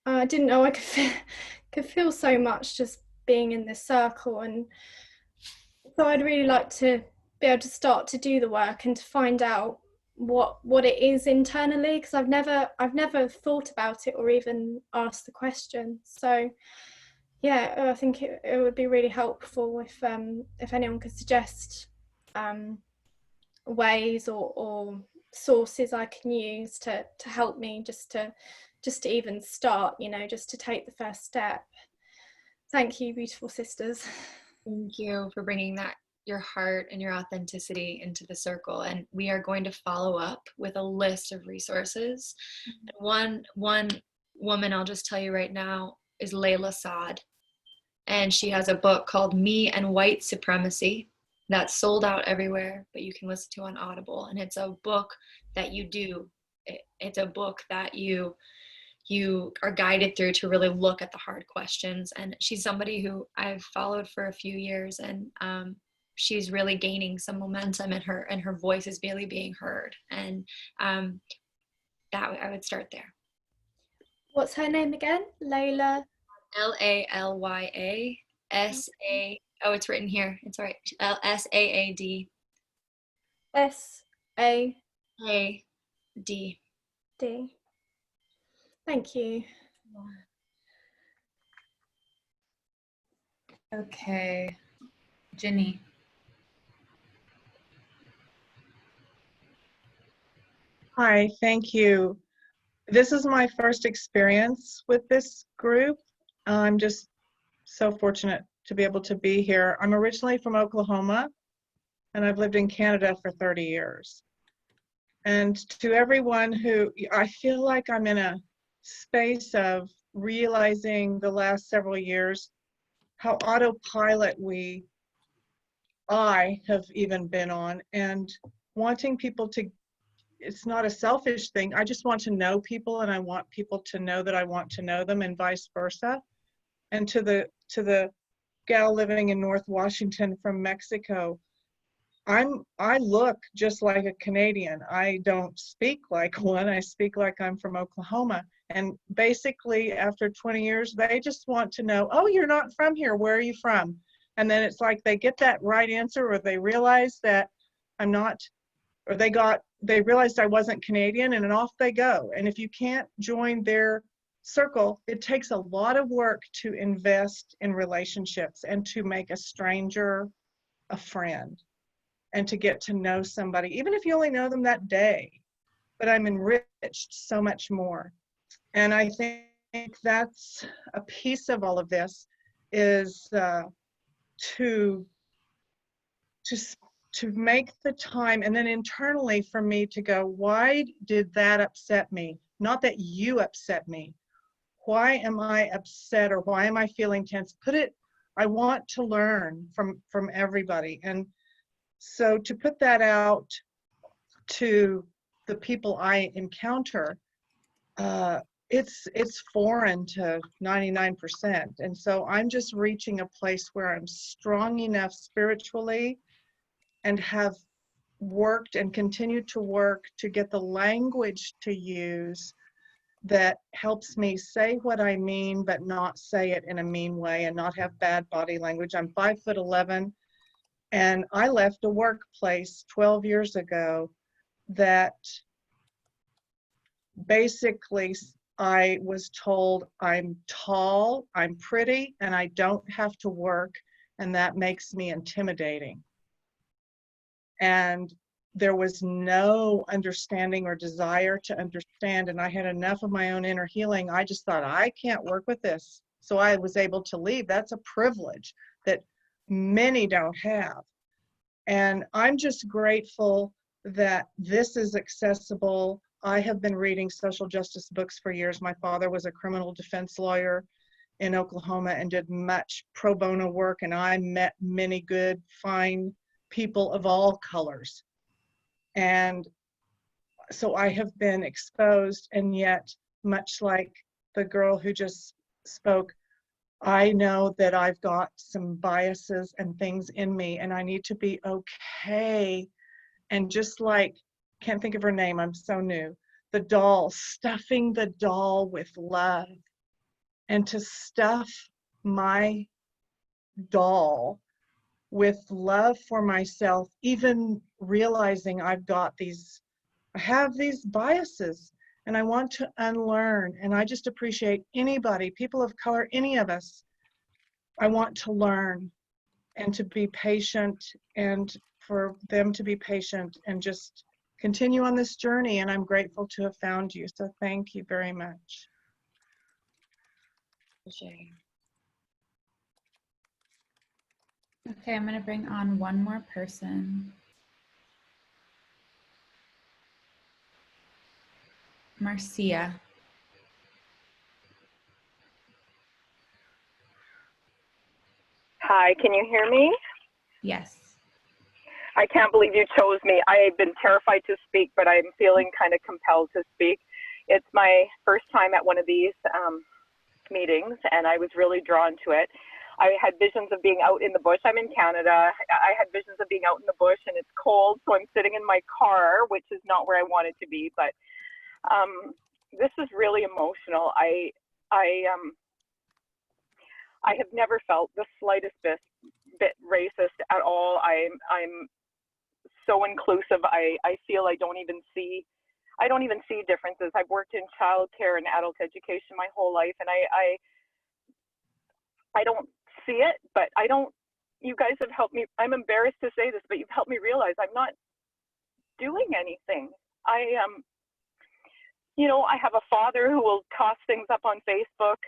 I didn't know I could feel so much just being in this circle, and so I'd really like to be able to start to do the work and to find out what it is internally, because I've never thought about it or even asked the question. So yeah, I think it would be really helpful if anyone could suggest ways or sources I can use to help me just to even start, you know, just to take the first step. Thank you, beautiful sisters. Thank you for bringing that, your heart and your authenticity, into the circle. And we are going to follow up with a list of resources. Mm-hmm. One woman I'll just tell you right now is Layla Saad. And she has a book called Me and White Supremacy that's sold out everywhere, but you can listen to on Audible. And it's a book that it's a book that you are guided through to really look at the hard questions. And she's somebody who I've followed for a few years, and she's really gaining some momentum, and her voice is really being heard. And that I would start there. What's her name again? Layla? Laylya SA. Oh, it's written here. It's all right. SAAD. SAD. Thank you. Okay, Ginny. Hi, thank you. This is my first experience with this group. I'm just so fortunate to be able to be here. I'm originally from Oklahoma, and I've lived in Canada for 30 years. And to everyone who, I feel like I'm in a space of realizing the last several years how autopilot I have even been on, and wanting people to, it's not a selfish thing. I just want to know people, and I want people to know that I want to know them, and vice versa. And to the gal living in North Washington from Mexico, I look just like a Canadian. I don't speak like one. I speak like I'm from Oklahoma. And basically, after 20 years, they just want to know, oh, you're not from here. Where are you from? And then it's like they get that right answer, or they realize that I'm not, or they realized I wasn't Canadian, and then off they go. And if you can't join their circle, it takes a lot of work to invest in relationships and to make a stranger a friend, and to get to know somebody, even if you only know them that day. But I'm enriched so much more. And I think that's a piece of all of this, is to make the time, and then internally for me to go, why did that upset me? Not that you upset me. Why am I upset, or why am I feeling tense? I want to learn from everybody. And so to put that out to the people I encounter, it's foreign to 99%. And so I'm just reaching a place where I'm strong enough spiritually, and have worked and continue to work to get the language to use that helps me say what I mean, but not say it in a mean way, and not have bad body language. I'm 5'11", and I left a workplace 12 years ago that basically I was told I'm tall, I'm pretty, and I don't have to work, and that makes me intimidating. And there was no understanding or desire to understand, and I had enough of my own inner healing. I just thought, I can't work with this. So I was able to leave. That's a privilege that many don't have. And I'm just grateful that this is accessible. I have been reading social justice books for years. My father was a criminal defense lawyer in Oklahoma and did much pro bono work, and I met many good, fine people of all colors. And so I have been exposed, and yet, much like the girl who just spoke, I know that I've got some biases and things in me, and I need to be okay. And just like, can't think of her name, I'm so new, the doll, stuffing the doll with love, and to stuff my doll with love for myself, even realizing I have these biases, and I want to unlearn. And I just appreciate anybody, people of color, any of us. I want to learn and to be patient, and for them to be patient, and just continue on this journey. And I'm grateful to have found you. So thank you very much. Okay, I'm going to bring on one more person. Marcia. Hi, can you hear me? Yes. I can't believe you chose me. I've been terrified to speak, but I'm feeling kind of compelled to speak. It's my first time at one of these meetings, and I was really drawn to it. I had visions of being out in the bush. I'm in Canada. I had visions of being out in the bush, and it's cold, so I'm sitting in my car, which is not where I wanted to be. But this is really emotional. I have never felt the slightest bit racist at all. I'm so inclusive. I feel I don't even see differences. I've worked in childcare and adult education my whole life, and I don't see it, but you guys have helped me. I'm embarrassed to say this, but you've helped me realize I'm not doing anything. I have a father who will toss things up on Facebook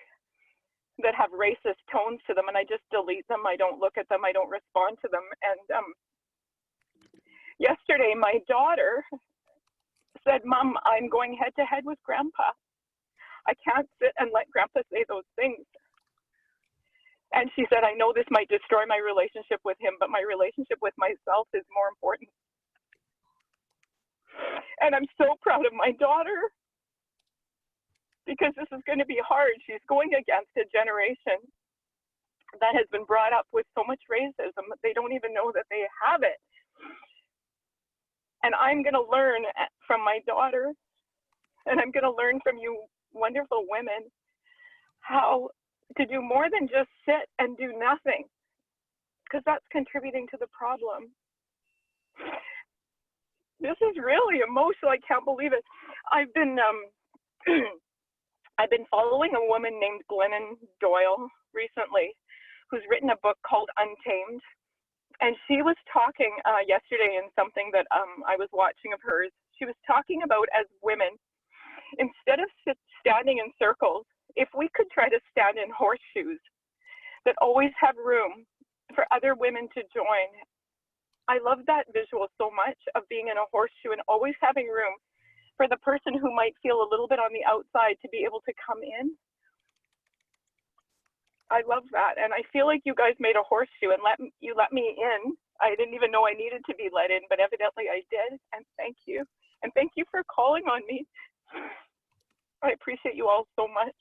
that have racist tones to them, and I just delete them. I don't look at them. I don't respond to them. And yesterday, my daughter said, "Mom, I'm going head to head with Grandpa. I can't sit and let Grandpa say those things." And she said, "I know this might destroy my relationship with him, but my relationship with myself is more important." And I'm so proud of my daughter, because this is going to be hard. She's going against a generation that has been brought up with so much racism that they don't even know that they have it. And I'm going to learn from my daughter, and I'm going to learn from you wonderful women how to do more than just sit and do nothing, because that's contributing to the problem. This is really emotional. I can't believe it. I've been following a woman named Glennon Doyle recently, who's written a book called Untamed. And she was talking yesterday in something that I was watching of hers. She was talking about, as women, instead of standing in circles, if we could try to stand in horseshoes that always have room for other women to join. I love that visual so much, of being in a horseshoe and always having room for the person who might feel a little bit on the outside to be able to come in. I love that. And I feel like you guys made a horseshoe and you let me in. I didn't even know I needed to be let in, but evidently I did. And thank you. And thank you for calling on me. I appreciate you all so much.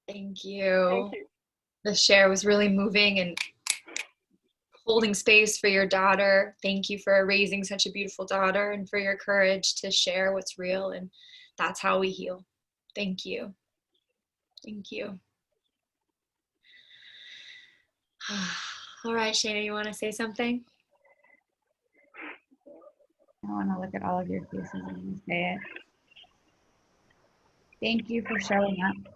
Thank you. Thank you. The share was really moving, and holding space for your daughter. Thank you for raising such a beautiful daughter, and for your courage to share what's real. And that's how we heal. Thank you. Thank you. All right, Shana, you want to say something? I want to look at all of your faces as you say it. Thank you for showing up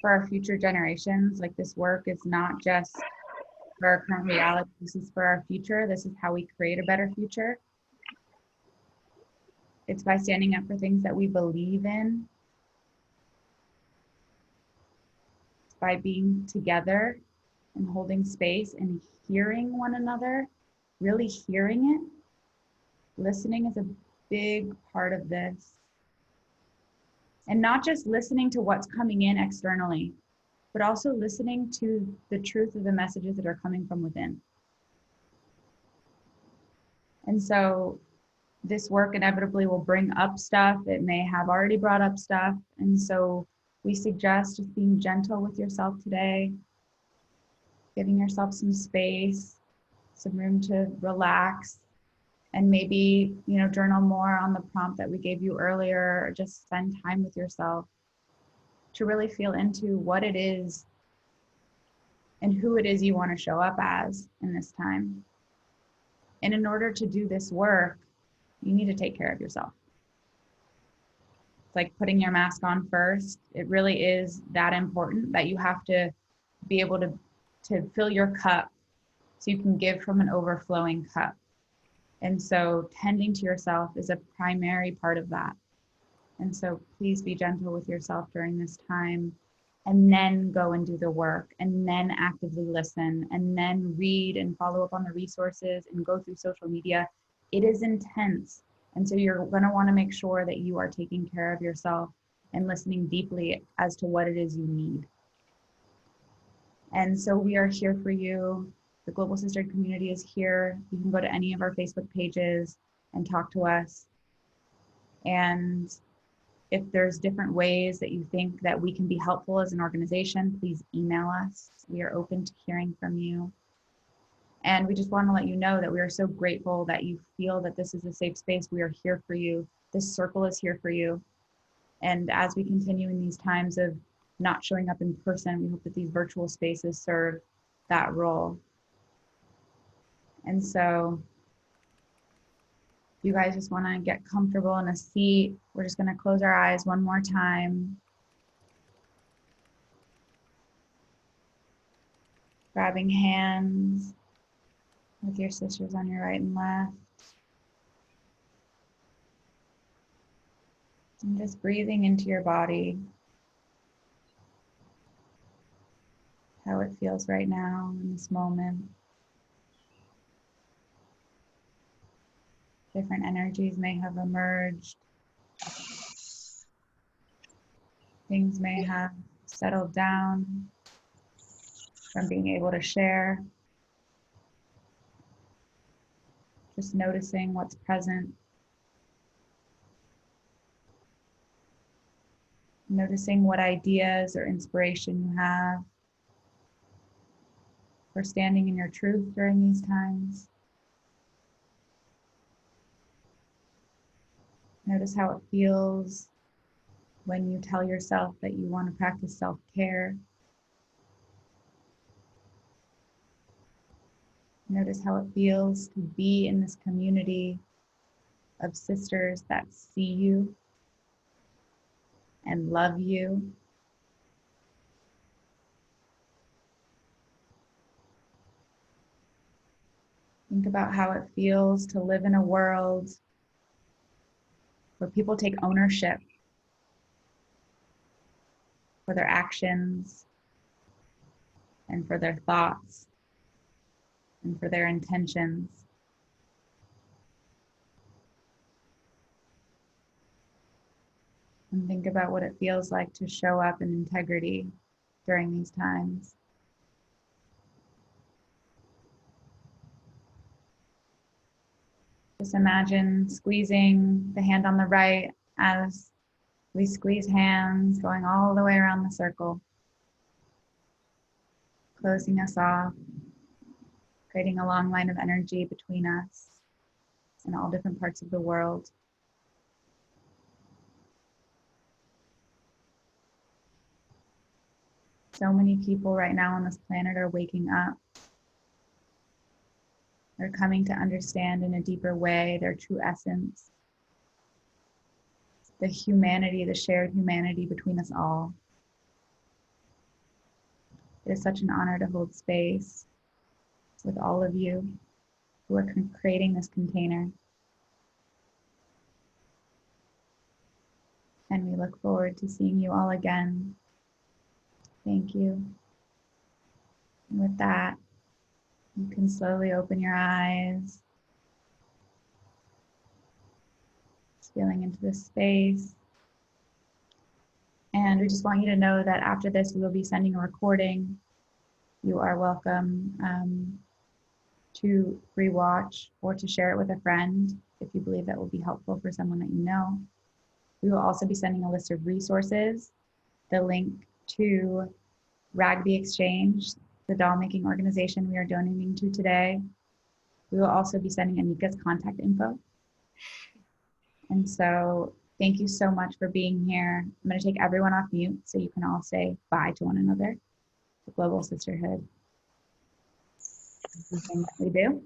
for our future generations. Like, this work is not just for our current reality. This is for our future. This is how we create a better future. It's by standing up for things that we believe in. It's by being together and holding space and hearing one another, really hearing it. Listening is a big part of this. And not just listening to what's coming in externally, but also listening to the truth of the messages that are coming from within. And so this work inevitably will bring up stuff. It may have already brought up stuff. And so we suggest just being gentle with yourself today, giving yourself some space, some room to relax, and maybe, journal more on the prompt that we gave you earlier, or just spend time with yourself to really feel into what it is and who it is you want to show up as in this time. And in order to do this work, you need to take care of yourself. It's like putting your mask on first. It really is that important that you have to be able to fill your cup so you can give from an overflowing cup. And so tending to yourself is a primary part of that. And so please be gentle with yourself during this time, and then go and do the work, and then actively listen, and then read and follow up on the resources and go through social media. It is intense. And so you're going to want to make sure that you are taking care of yourself and listening deeply as to what it is you need. And so we are here for you. The Global Sisterhood community is here. You can go to any of our Facebook pages and talk to us. And if there's different ways that you think that we can be helpful as an organization, please email us. We are open to hearing from you. And we just want to let you know that we are so grateful that you feel that this is a safe space. We are here for you. This circle is here for you. And as we continue in these times of not showing up in person, we hope that these virtual spaces serve that role. And so you guys just want to get comfortable in a seat. We're just going to close our eyes one more time. Grabbing hands with your sisters on your right and left. And just breathing into your body. How it feels right now in this moment. Different energies may have emerged. Things may have settled down from being able to share. Just noticing what's present. Noticing what ideas or inspiration you have for standing in your truth during these times. Notice how it feels when you tell yourself that you want to practice self-care. Notice how it feels to be in this community of sisters that see you and love you. Think about how it feels to live in a world where people take ownership for their actions and for their thoughts and for their intentions. And think about what it feels like to show up in integrity during these times. Just imagine squeezing the hand on the right as we squeeze hands, going all the way around the circle, closing us off, creating a long line of energy between us and all different parts of the world. So many people right now on this planet are waking up. They're coming to understand in a deeper way their true essence, the humanity, the shared humanity between us all. It is such an honor to hold space with all of you who are creating this container. And we look forward to seeing you all again. Thank you. And with that, you can slowly open your eyes, just feeling into this space. And we just want you to know that after this, we will be sending a recording. You are welcome to rewatch or to share it with a friend if you believe that will be helpful for someone that you know. We will also be sending a list of resources, the link to Ragby Exchange, the doll making organization we are donating to today. We will also be sending Anika's contact info. And so thank you so much for being here. I'm going to take everyone off mute so you can all say bye to one another. The Global Sisterhood. Everything that we do.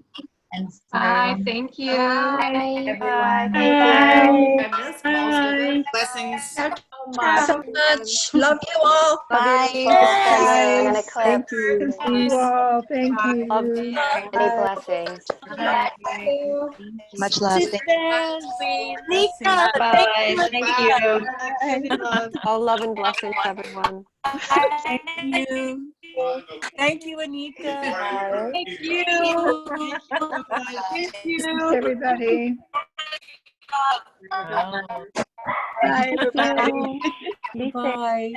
And so, bye. Thank you. Bye. Everyone. Bye. Bye. Blessings. So much. Love you all. Bye. Bye. I'm gonna clip. Thank you. Thank you all. Thank you. Love you. Many blessings. Much love. Sisters. Nika, Bye. thank you. All love and blessings, everyone. Thank you. Thank you, Anika. Thank you. Thanks, everybody. Bye, everybody. Be safe. Bye.